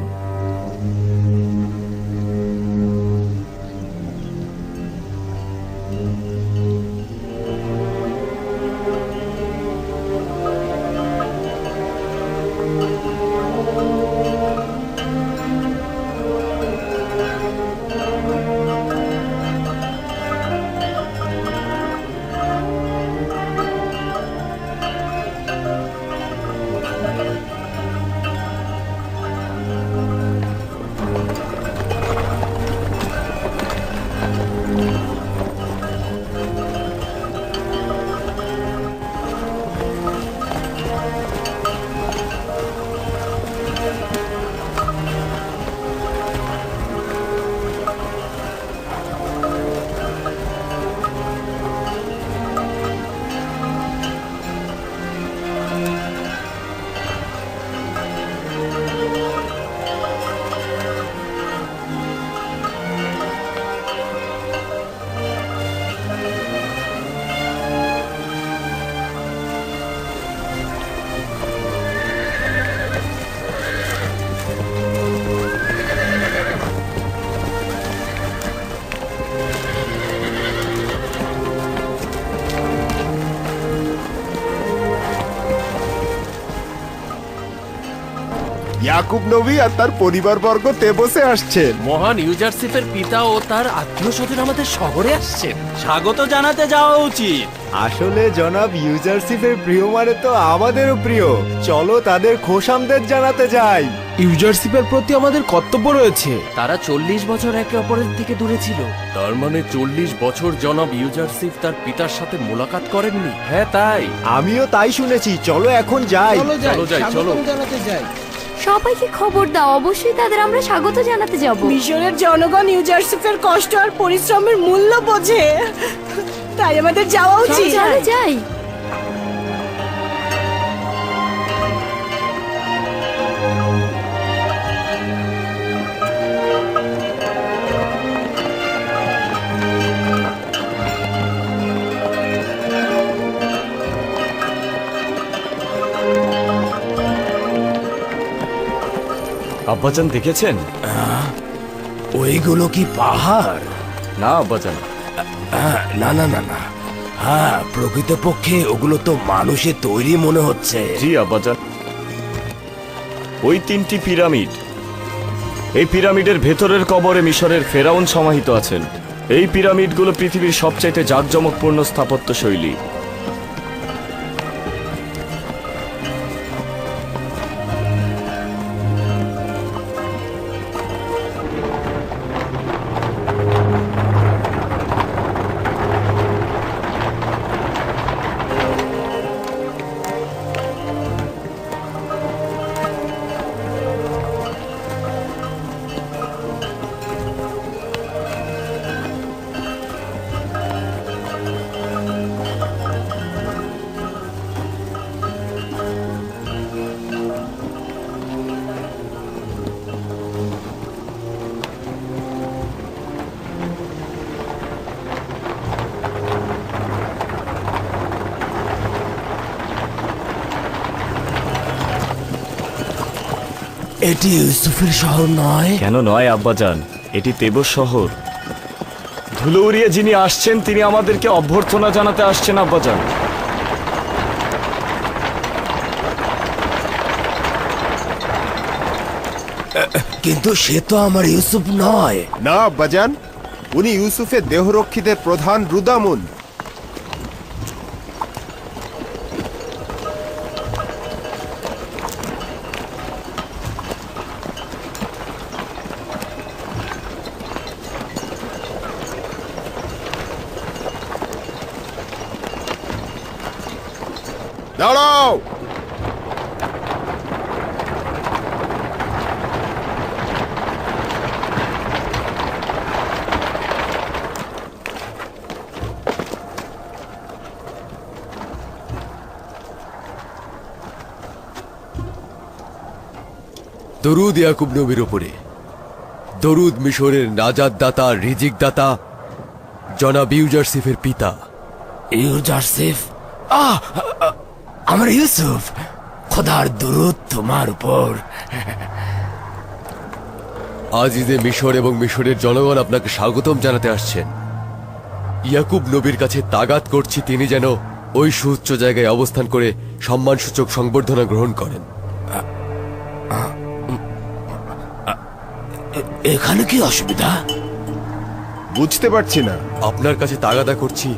ইয়াকুব নবী আর তার পরিবারবর্গ তেবসে আসছেন। মহান ইউজারশিপের পিতা ও তার আত্মীয় স্বজন আমাদের শহরে আসছেন। স্বাগত জানাতে যাওয়া উচিত। আসলে জনাব ইউজারশিপের প্রিয় মানে তো আমাদেরও প্রিয়। চলো তাদের খোশামদের জানাতে যাই। ইউজারশিপের প্রতি আমাদের কর্তব্য রয়েছে। তারা 40 বছর একে অপরের থেকে দূরে ছিল। তার মানে 40 বছর জনাব ইউজারশিপ তার পিতার সাথে মোলাকাত করেননি? হ্যাঁ তাই। আমিও তাই শুনেছি। চলো এখন যাই। চলো যাই, চলো। জানাতে যাই। সবাইকে খবর দাও, অবশ্যই তাদের আমরা স্বাগত জানাতে যাব। মিশরের জনগণ ইউজারশিপের কষ্ট আর পরিশ্রমের মূল্য বোঝে, তাই আমাদের যাওয়া উচিত। চলো যাই। আব্বাজান দেখেছেন? ওইগুলো কি পাহাড়? না আব্বাজান। না না না না, হ্যাঁ প্রকৃতপক্ষে ওগুলো তো মানুষের তৈরি মনে হচ্ছে। জি আব্বাজান, ওই 3টি পিরামিড। এই পিরামিডের ভেতরের কবরে মিশরের ফেরাউন সমাহিত আছেন। এই পিরামিডগুলো পৃথিবীর সবচাইতে জাঁকজমকপূর্ণ স্থাপত্য শৈলী। এটি ইউসুফের শহর নয়? কেন নয় আব্বাজান, এটি তেবস শহর। ধুলো উড়িয়ে যিনি আসছেন তিনি আমাদেরকে অভ্যর্থনা জানাতে আসছেন আব্বাজান। কিন্তু সে তো আমার ইউসুফ নয়। না আব্বাজান, উনি ইউসুফের দেহরক্ষীদের প্রধান রুদামুন। দাঁড়াও! দরুদ ইয়াকুব নবীর উপরে। দরুদ মিশরের নাজাত দাতা, রিজিক দাতা জনাব ইউজারশিফের পিতা। ইউজারশিফ? আমার ইউসুফ, খোদার দরুদ তোমার উপর। আজিজে মিশর এবং মিশরের জনগণ আপনাকে স্বাগতম জানাতে আসছেন। ইয়াকুব নবীর কাছে তাগাত করছি তিনি যেন ওই সুউচ্চ জায়গায় অবস্থান করে সম্মানসূচক সংবর্ধনা গ্রহণ করেন। এখানে কি অসুবিধা? বুঝতে পারছি না। আপনার কাছে তাগাদা করছি,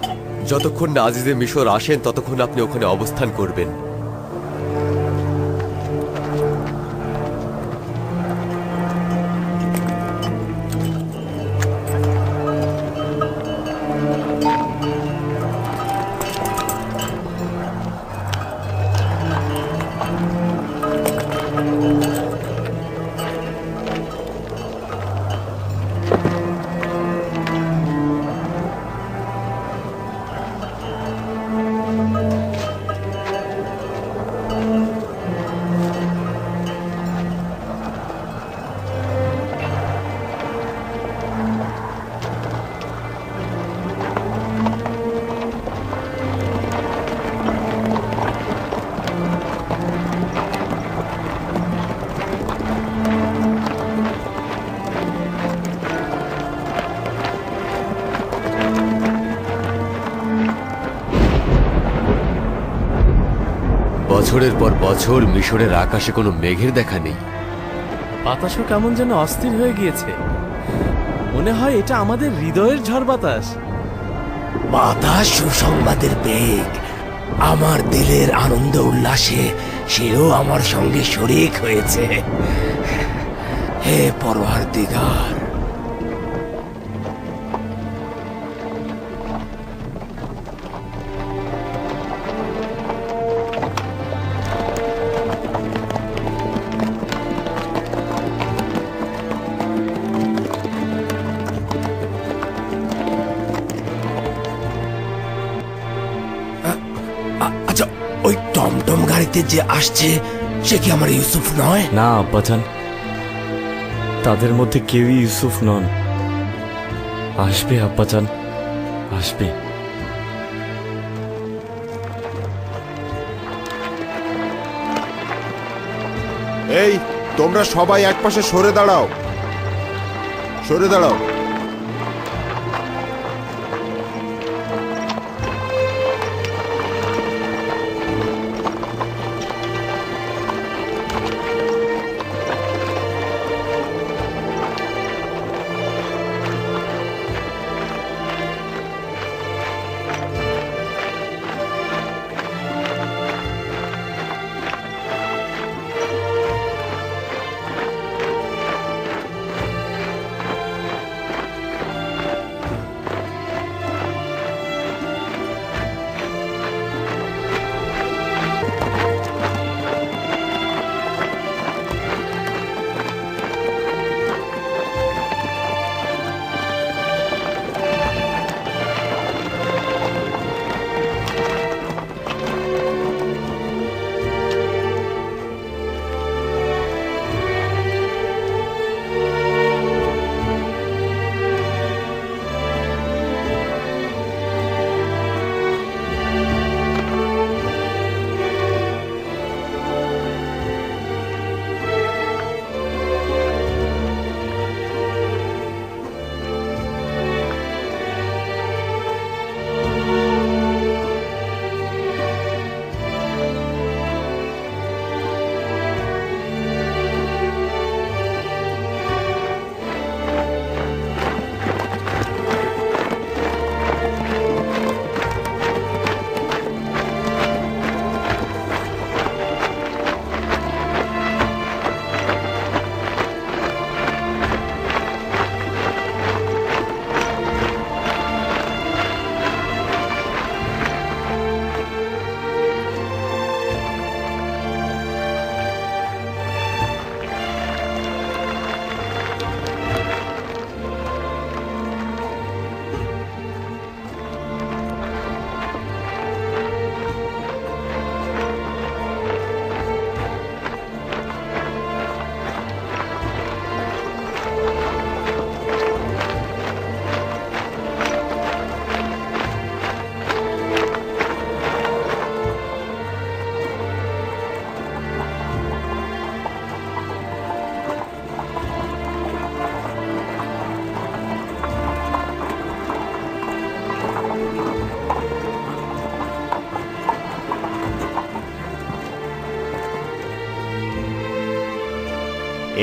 যতক্ষণ না আজিজে মিশর আসেন ততক্ষণ আপনি ওখানে অবস্থান করবেন। বছরের পর বছর মিশরের আকাশে কোনো মেঘের দেখা নেই। বাতাসও কেমন যেন অস্থির হয়ে গিয়েছে। মনে হয় এটা আমাদের হৃদয়ের ঝড় বাতাস। বাতাস সুসংবাদের বেগ। আমার দিলের আনন্দ উল্লাসে সেও আমার সঙ্গে শরিক হয়েছে। হে পরওয়ারদিগার, আচ্ছা ওই টমটম গাড়িতে যে আসছে সে কি আমার ইউসুফ নয়? না আব্বাজান, তাদের মধ্যে কেউই ইউসুফ নন। আসবে আব্বাজান, আসবে। এই তোমরা সবাই একপাশে সরে দাঁড়াও, সরে দাঁড়াও।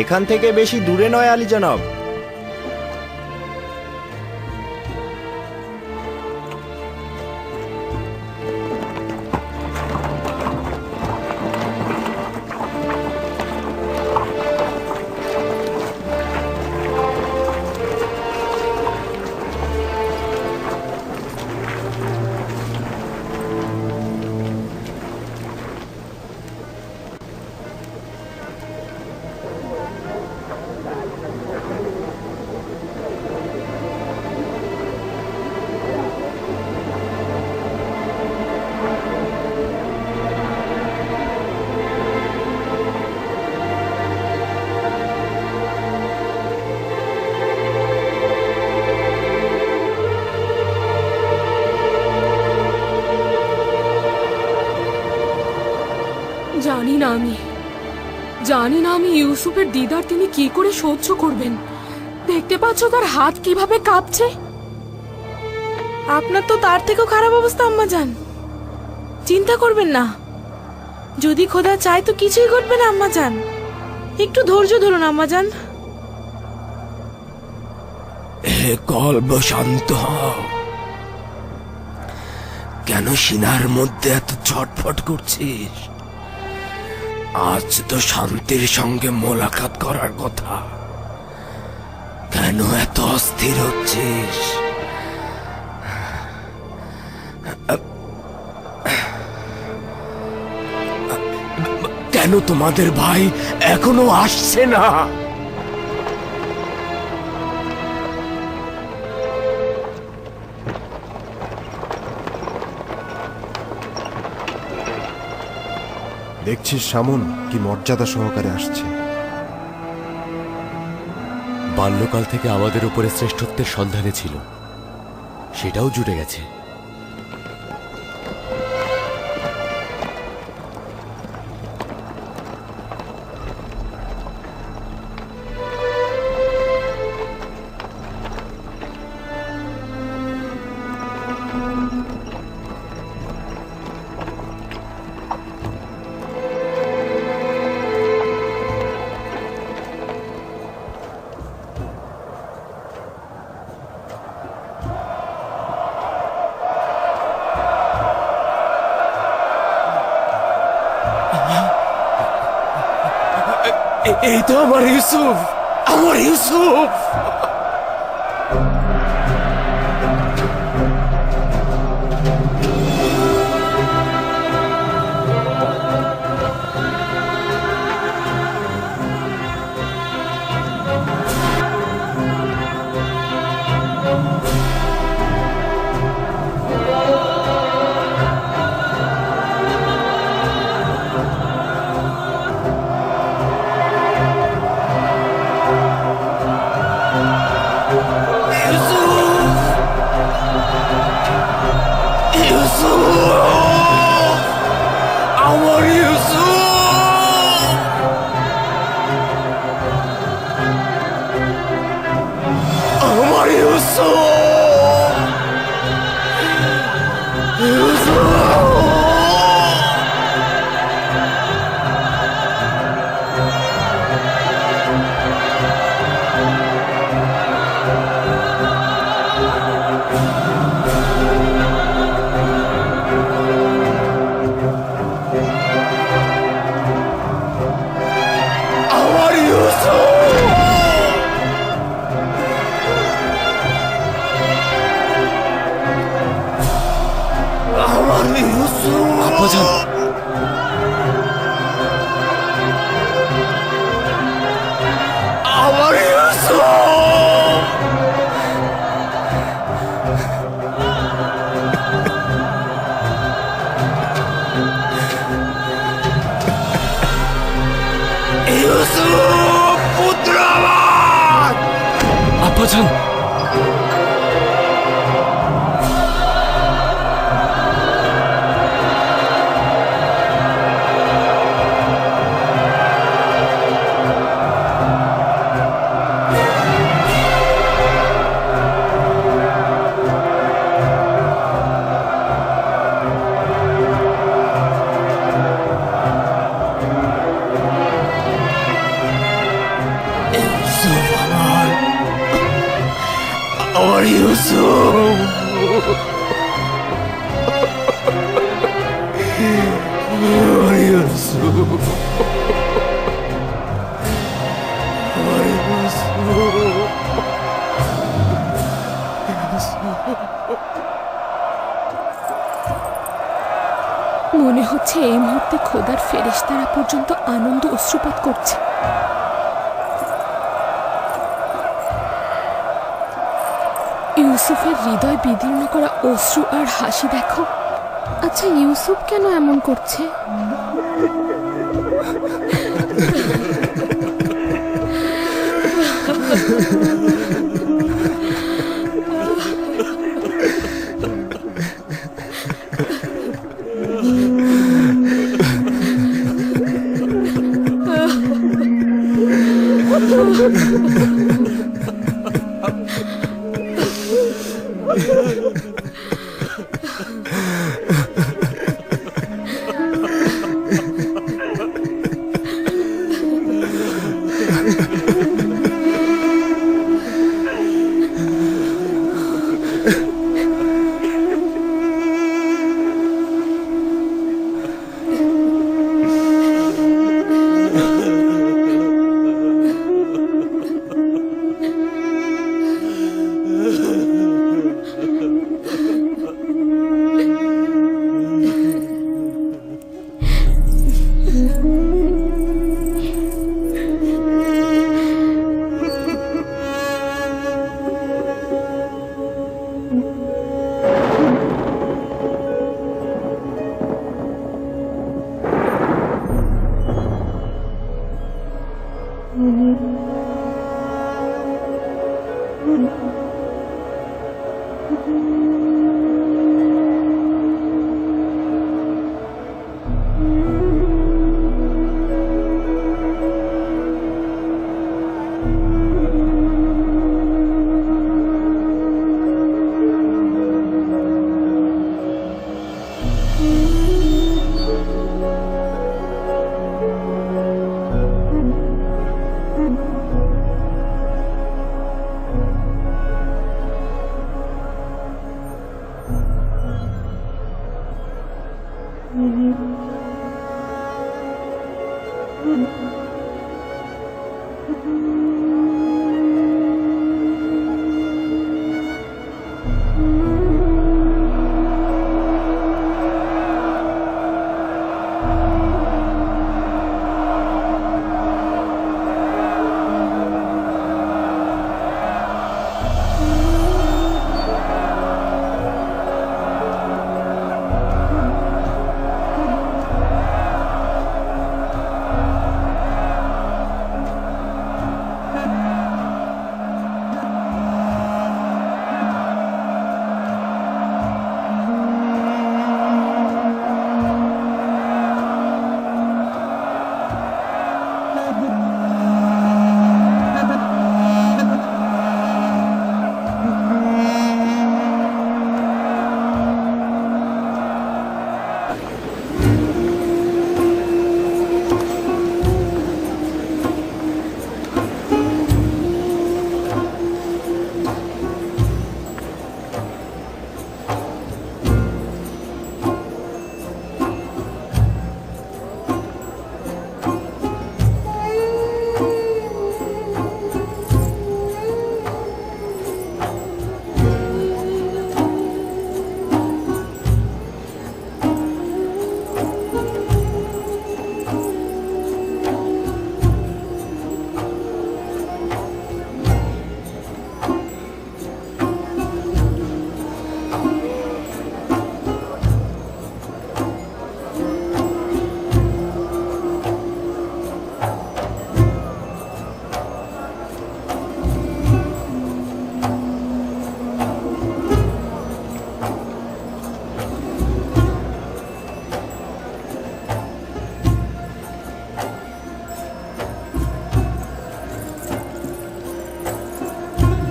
এখান থেকে বেশি দূরে নয় আলী জনাব। জানি না আমি ইউসুফের দিদার তিনি কি করে সহ্য করবেন। দেখতে পাচ্ছ তার হাত কিভাবে কাঁপছে। আপনার তো তার থেকেও খারাপ অবস্থা আম্মাজান। চিন্তা করবেন না, যদি খোদা চায় তো কিছুই ঘটবে না আম্মাজান। একটু ধৈর্য ধরুন আম্মাজান। হে কলব শান্ত হও। কেন সিনার মধ্যে এত ছটফট করছিস? আজ তো শান্তির সঙ্গে মোলাকাত করার কথা। কেন এত অস্থির হচ্ছিস? কেন তোমাদের ভাই এখনো আসছে না? দেখছিস সামুন কি মর্যাদা সহকারে আসছে। বাল্যকাল থেকে আমাদের উপরে শ্রেষ্ঠত্বের সন্ধানে ছিল, সেটাও জুটে গেছে। এই তো আমার ইউসুফ, আমার ইউসুফ। আব্বাজান, আমার ইউসুফ, আমার ইউসুফ, আমার মনে হচ্ছে এই মুহূর্তে খোদার ফেরেশতারা পর্যন্ত আনন্দ অশ্রুপাত করছে। ইউসুফের হৃদয় বিদীর্ণ করা অশ্রু আর হাসি দেখো। আচ্ছা, ইউসুফ কেন এমন করছে?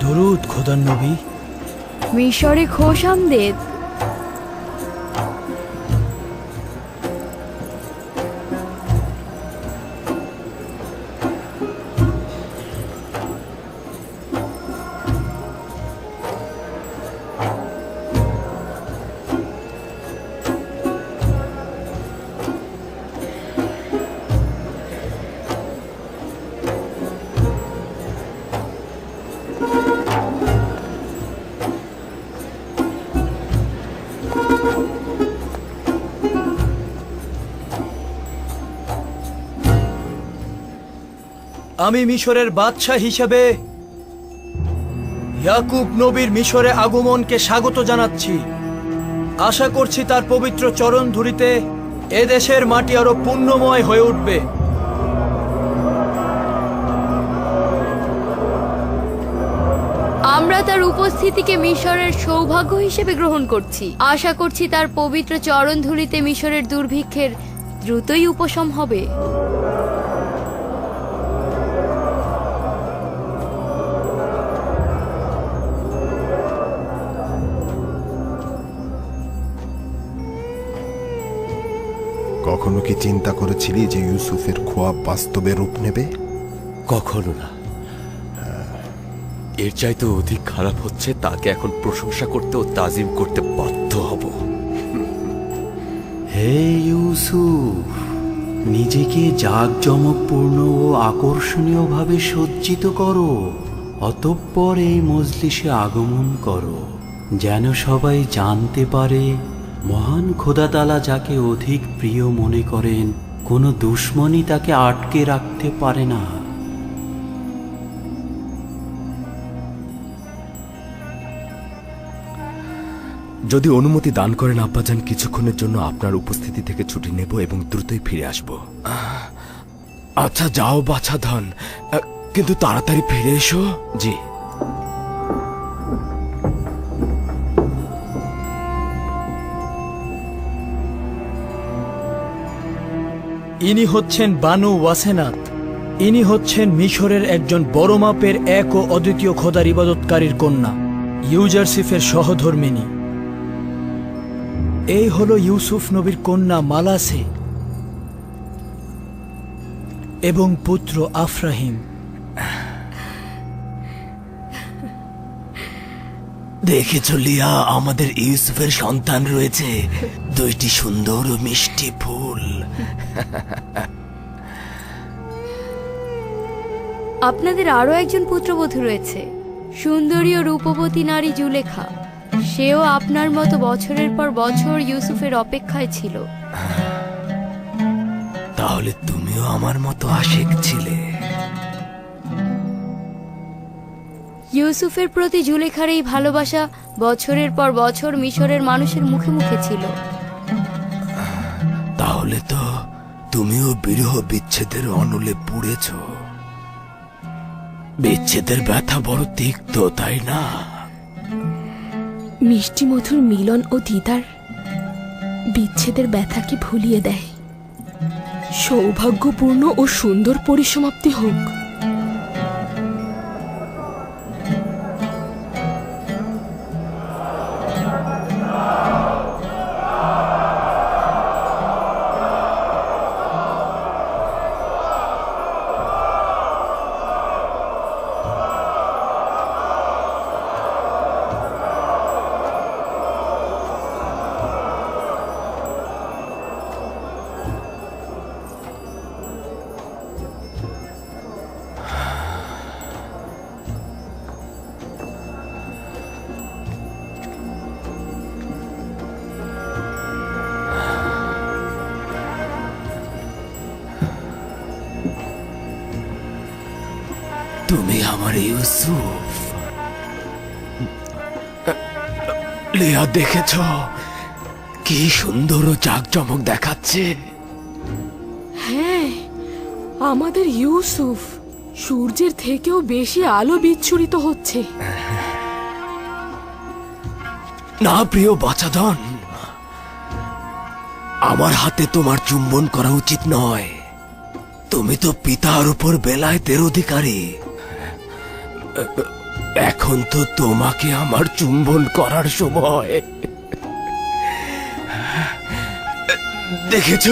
দরুদ খোদার নবী। মিশরে খোশামদেদ। আমি মিশরের বাদশাহ হিসেবে ইয়াকুব নবীর মিশরে আগমনকে স্বাগত জানাচ্ছি। আশা করছি তার পবিত্র চরণ ধুলিতে এদেশের মাটি আরো পুণ্যময় হয়ে উঠবে। আমরা তার উপস্থিতিকে মিশরের সৌভাগ্য হিসেবে গ্রহণ করছি। আশা করছি তার পবিত্র চরণ ধুলিতে মিশরের দুর্ভিক্ষের দ্রুতই উপশম হবে। কখনো কি চিন্তা করেছিলি যে ইউসুফের খোয়াব বাস্তবে রূপ নেবে? কখনো না। এর চাইতে অধিক খারাপ হচ্ছে তাকে এখন প্রশংসা করতে ও তাজিম করতে বাধ্য হব। হে ইউসুফ, নিজেকে জাঁকজমকপূর্ণ ও আকর্ষণীয়ভাবে সজ্জিত করো, অতঃপর এই মজলিসে আগমন করো, যেন সবাই জানতে পারে মহান খোদাতালা যাকে অধিক প্রিয় মনে করেন, কোনো দুশ্মনই তাকে আটকে রাখতে পারে না। যদি অনুমতি দান করেন আব্বাজান, কিছুক্ষণের জন্য আপনার উপস্থিতি থেকে ছুটি নেব এবং দ্রুতই ফিরে আসব। আচ্ছা যাও বাছাধন, কিন্তু তাড়াতাড়ি ফিরে এসো। জি। ইনি হচ্ছেন বানু ওয়াসেনাত। ইনি হচ্ছেন মিশরের একজন বড় মাপের এক ও অদ্বিতীয় খোদার ইবাদতকারীর কন্যা, ইউজারসিফের সহধর্মিনী। এই হলো ইউসুফ নবীর কন্যা মালাসে এবং পুত্র আফরাহিম। দেখেছ লিয়া, আমাদের ইউসুফের সন্তান রয়েছে, দুইটি সুন্দর ও মিষ্টি ফুল। আপনাদের আরো একজন পুত্রবধূ রয়েছে, সুন্দরী ও রূপবতী নারী জুলেখা। সেও আপনার মতো বছরের পর বছর ইউসুফের অপেক্ষায় ছিল। তাহলে তুমিও আমার মতো আশিক ছিলে। ইউসুফের প্রতি জুলেখার এই ভালোবাসা বছরের পর বছর মিশরের মানুষের মুখে মুখে ছিল। তাহলে তো তুমিও বিরহ বিচ্ছেদের অনলে পুড়েছ। বিচ্ছেদের ব্যথা বড় তিক্ত, তাই না? মিষ্টি মধুর মিলন ও দিদার বিচ্ছেদের ব্যথাকে ভুলিয়ে দেয়। সৌভাগ্যপূর্ণ ও সুন্দর পরিসমাপ্তি হোক। তুমি আমার ইউসুফ। লিয়া, দেখেছ কি সুন্দর ও জাঁকজমক দেখাচ্ছে? হ্যাঁ, আমাদের ইউসুফ সূর্যের থেকেও বেশি আলো বিচ্ছুরিত হচ্ছে। না প্রিয় বাছাধন, আমার হাতে তোমার চুম্বন করা উচিত নয়। তুমি তো পিতার উপর বেলায়েতের অধিকারী। এখন তো তোমাকে আমার চুম্বন করার সময়। দেখেছ,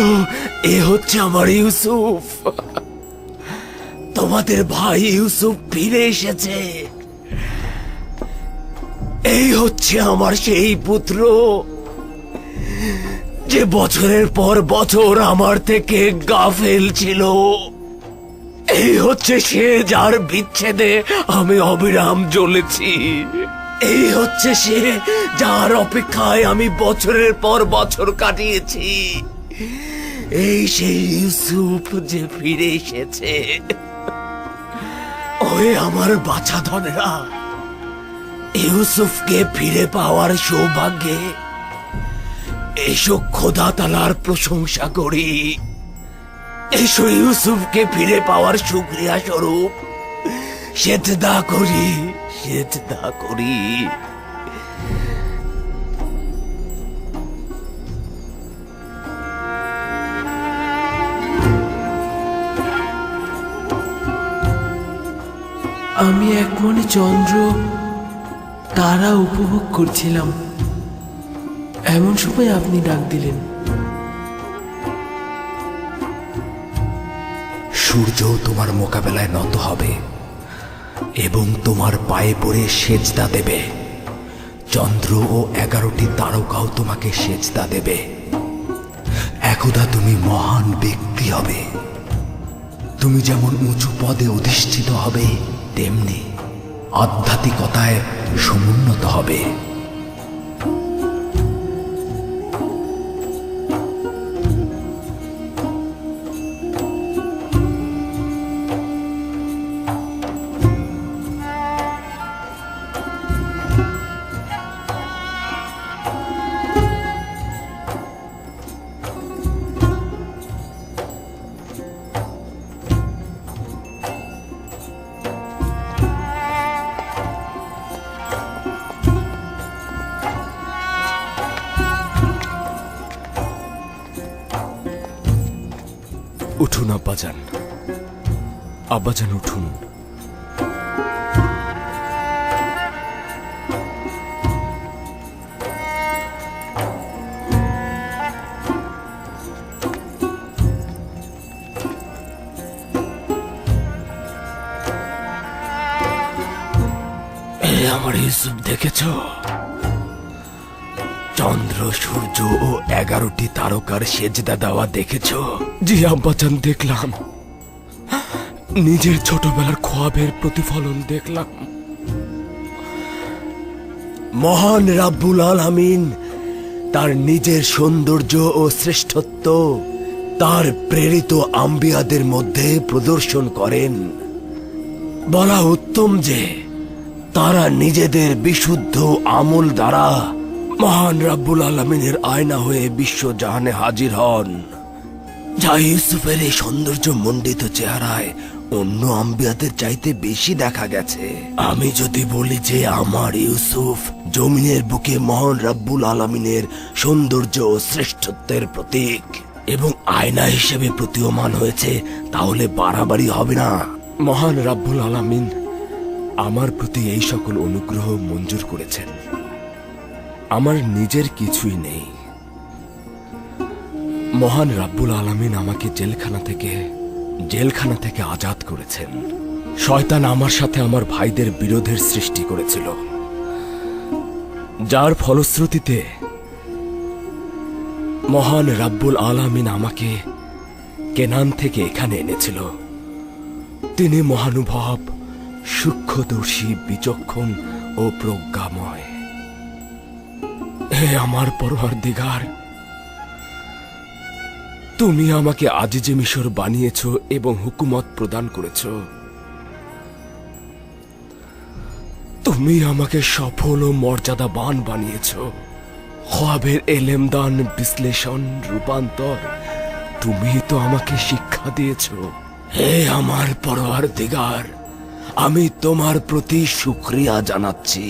এ হচ্ছে আমার ইউসুফ। তোমাদের ভাই ইউসুফ ফিরে এসেছে। এই হচ্ছে আমার সেই পুত্র, যে বছরের পর বছর আমার থেকে গাফেল ছিল। এই হচ্ছে সে, যার বিচ্ছেদে আমি অবিরাম জ্বলেছি। এই হচ্ছে সে, যার অপেক্ষায় আমি বছরের পর বছর কাটিয়েছি। এই সেই ইউসুফ যে ফিরে এসেছে। ওই আমার বাছাধনেরা, ইউসুফকে ফিরে পাওয়ার সৌভাগ্যে এসো খোদা তাআলার প্রশংসা করি। এসো ইউসুফকে ফিরে পাওয়ার শুকরিয়া স্বরূপ সেজদা করি, সেজদা করি। আমি এক মনে চন্দ্র তারা উপভোগ করছিলাম, এমন সময় আপনি ডাক দিলেন। সূর্য তোমার মোকাবেলায় নত হবে এবং তোমার পায়ে পড়ে সেজদা দেবে। চন্দ্র ও 11টি তারকাও তোমাকে সেজদা দেবে। একদা তুমি মহান ব্যক্তি হবে। তুমি যেমন উঁচু পদে অধিষ্ঠিত হবে, তেমনি আধ্যাত্মিকতায় সমুন্নত হবে। উঠুন আব্বাজান, আব্বাজান উঠুন। আমার ইউসুফ দেখেছ? চন্দ্র, সূর্য ও 11টি তারকার সেজদা দেওয়া দেখেছ? জি আব্বাজান, দেখলাম। নিজের ছোটবেলার খোয়াবের প্রতিফলন দেখলাম। মহান রাব্বুল আলামিন তার নিজের সৌন্দর্য ও শ্রেষ্ঠত্ব তার প্রেরিত আম্বিয়াদের মধ্যে প্রদর্শন করেন। বলা উত্তম যে তারা নিজেদের বিশুদ্ধ আমল দ্বারা মহান রাব্বুল আলামিনের আয়না হয়ে বিশ্বজাহানে হাজির হন, যা ইউসুফের এই সৌন্দর্য মণ্ডিত চেহারায় অন্য আম্বিয়াদের চাইতে বেশি দেখা গেছে। আমি যদি বলি যে আমার ইউসুফ জমিনের বুকে মহান রাব্বুল আলামিনের সৌন্দর্য ও শ্রেষ্ঠত্বের প্রতীক এবং আয়না হিসেবে প্রতীয়মান হয়েছে, তাহলে বাড়াবাড়ি হবে না। মহান রাব্বুল আলামিন আমার প্রতি এই সকল অনুগ্রহ মঞ্জুর করেছেন। আমার নিজের কিছুই নেই। মহান রাব্বুল আলামিন আমাকে জেলখানা থেকে আজাদ করেছেন। শয়তান আমার সাথে আমার ভাইদের বিরোধের সৃষ্টি করেছিল, যার ফলশ্রুতিতে মহান রাব্বুল আলামিন আমাকে কেনান থেকে এখানে এনেছিল। তিনি মহানুভব, সূক্ষ্মদর্শী, বিচক্ষণ ও প্রজ্ঞাময়। হে আমার পরওয়ারদিগার, তুমি আমাকে আজিজে মিশর বানিয়েছ এবং হুকুমত প্রদান করেছ। তুমি আমাকে সফল ও মর্যাদাবান বানিয়েছ। খোয়াবের এলেমদান, বিশ্লেষণ, রূপান্তর তুমি তো আমাকে শিক্ষা দিয়েছ। হে আমার পরওয়ারদিগার, আমি তোমার প্রতি শুকরিয়া জানাচ্ছি।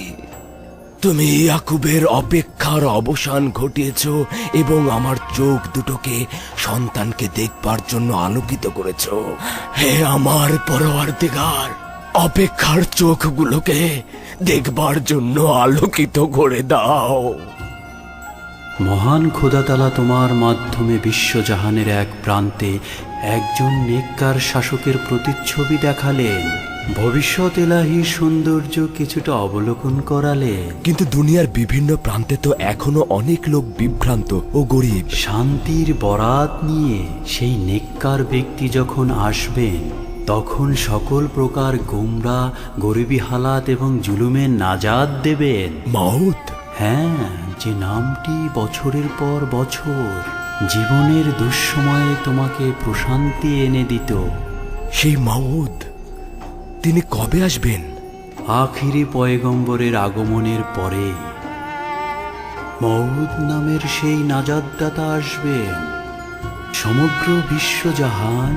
তুমি ইয়াকুবের অপেক্ষার অবসান ঘটিয়েছ এবং আমার চোখ দুটোকে সন্তানকে দেখবার জন্য আলোকিত করেছ। হে আমার পরওয়ারদিগার, অপেক্ষার চোখগুলোকে দেখবার জন্য আলোকিত করে দাও। মহান খোদাতালা তোমার মাধ্যমে বিশ্বজাহানের এক প্রান্তে একজন নেককার শাসকের প্রতিচ্ছবি দেখালেন। ভবিষ্যৎ এলাহির সৌন্দর্য কিছুটা অবলোকন করালেন। কিন্তু দুনিয়ার বিভিন্ন প্রান্তে তো এখনো অনেক লোক বিভ্রান্ত ও গরিব। শান্তির বরাত নিয়ে সেই নেককার ব্যক্তি যখন আসবেন, তখন সকল প্রকার গোমরা, গরিবী হালাত এবং জুলুমের নাজাত দেবেন। মাউত? হ্যাঁ, যে নামটি বছরের পর বছর জীবনের দুঃসময়ে তোমাকে প্রশান্তি এনে দিত। সেই মাউদ, তিনি কবে আসবেন? আখিরি পয়গম্বরের আগমনের পরে মউদ নামের সেই নাজাতদাতা আসবেন। সমগ্র বিশ্বজাহান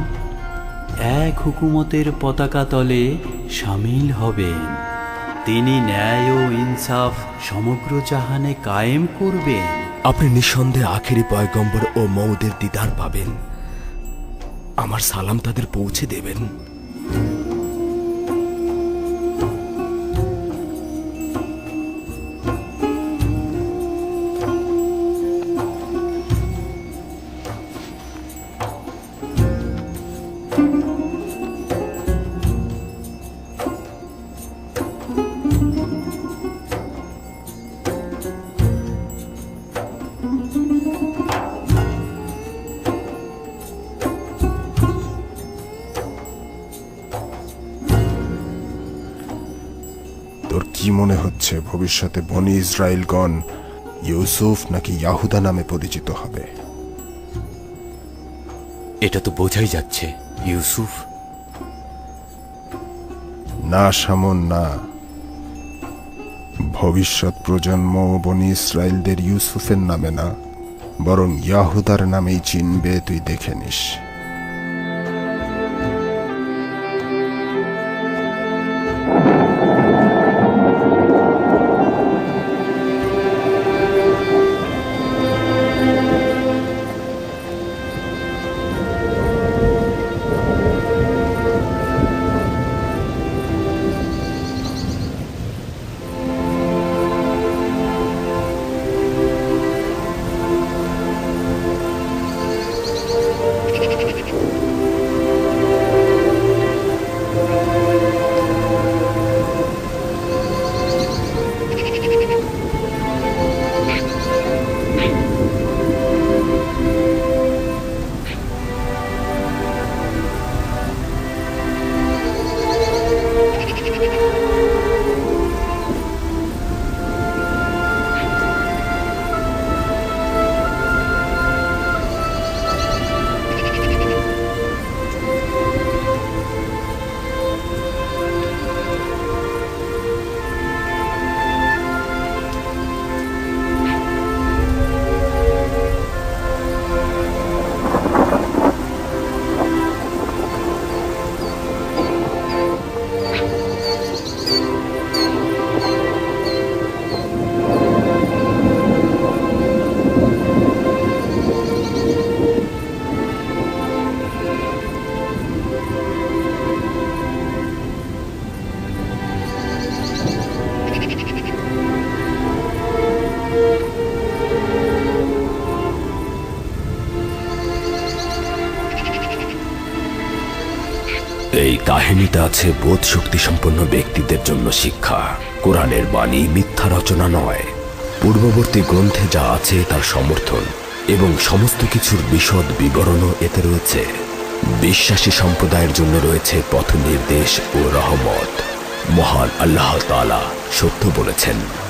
এক হুকুমতের পতাকা তলে সামিল হবেন। তিনি ন্যায় ও ইনসাফ সমগ্র জাহানে কায়েম করবেন। আপনি নিঃসন্দেহে আখেরি পয়গম্বর ও মউদের দিদার পাবেন। আমার সালাম তাদের পৌঁছে দেবেন। তোর কি মনে হচ্ছে ভবিষ্যতে বনি ইসরায়েলগণ ইউসুফ নাকি ইয়াহুদা নামে পরিচিত হবে? এটা তো বোঝাই যাচ্ছে ইউসুফ। না শামন, না। ভবিষ্যৎ প্রজন্ম বনি ইসরায়েলদের ইউসুফের নামে না, বরং ইয়াহুদার নামেই চিনবে। তুই দেখে নিস। কাহিনীতে আছে বোধ শক্তি সম্পন্ন ব্যক্তিদের জন্য শিক্ষা। কোরআনের বাণী মিথ্যা রচনা নয়। পূর্ববর্তী গ্রন্থে যা আছে তার সমর্থন এবং সমস্ত কিছুর বিশদ বিবরণও এতে রয়েছে। বিশ্বাসী সম্প্রদায়ের জন্য রয়েছে পথ নির্দেশ ও রহমত। মহান আল্লাহ তাআলা সত্য বলেছেন।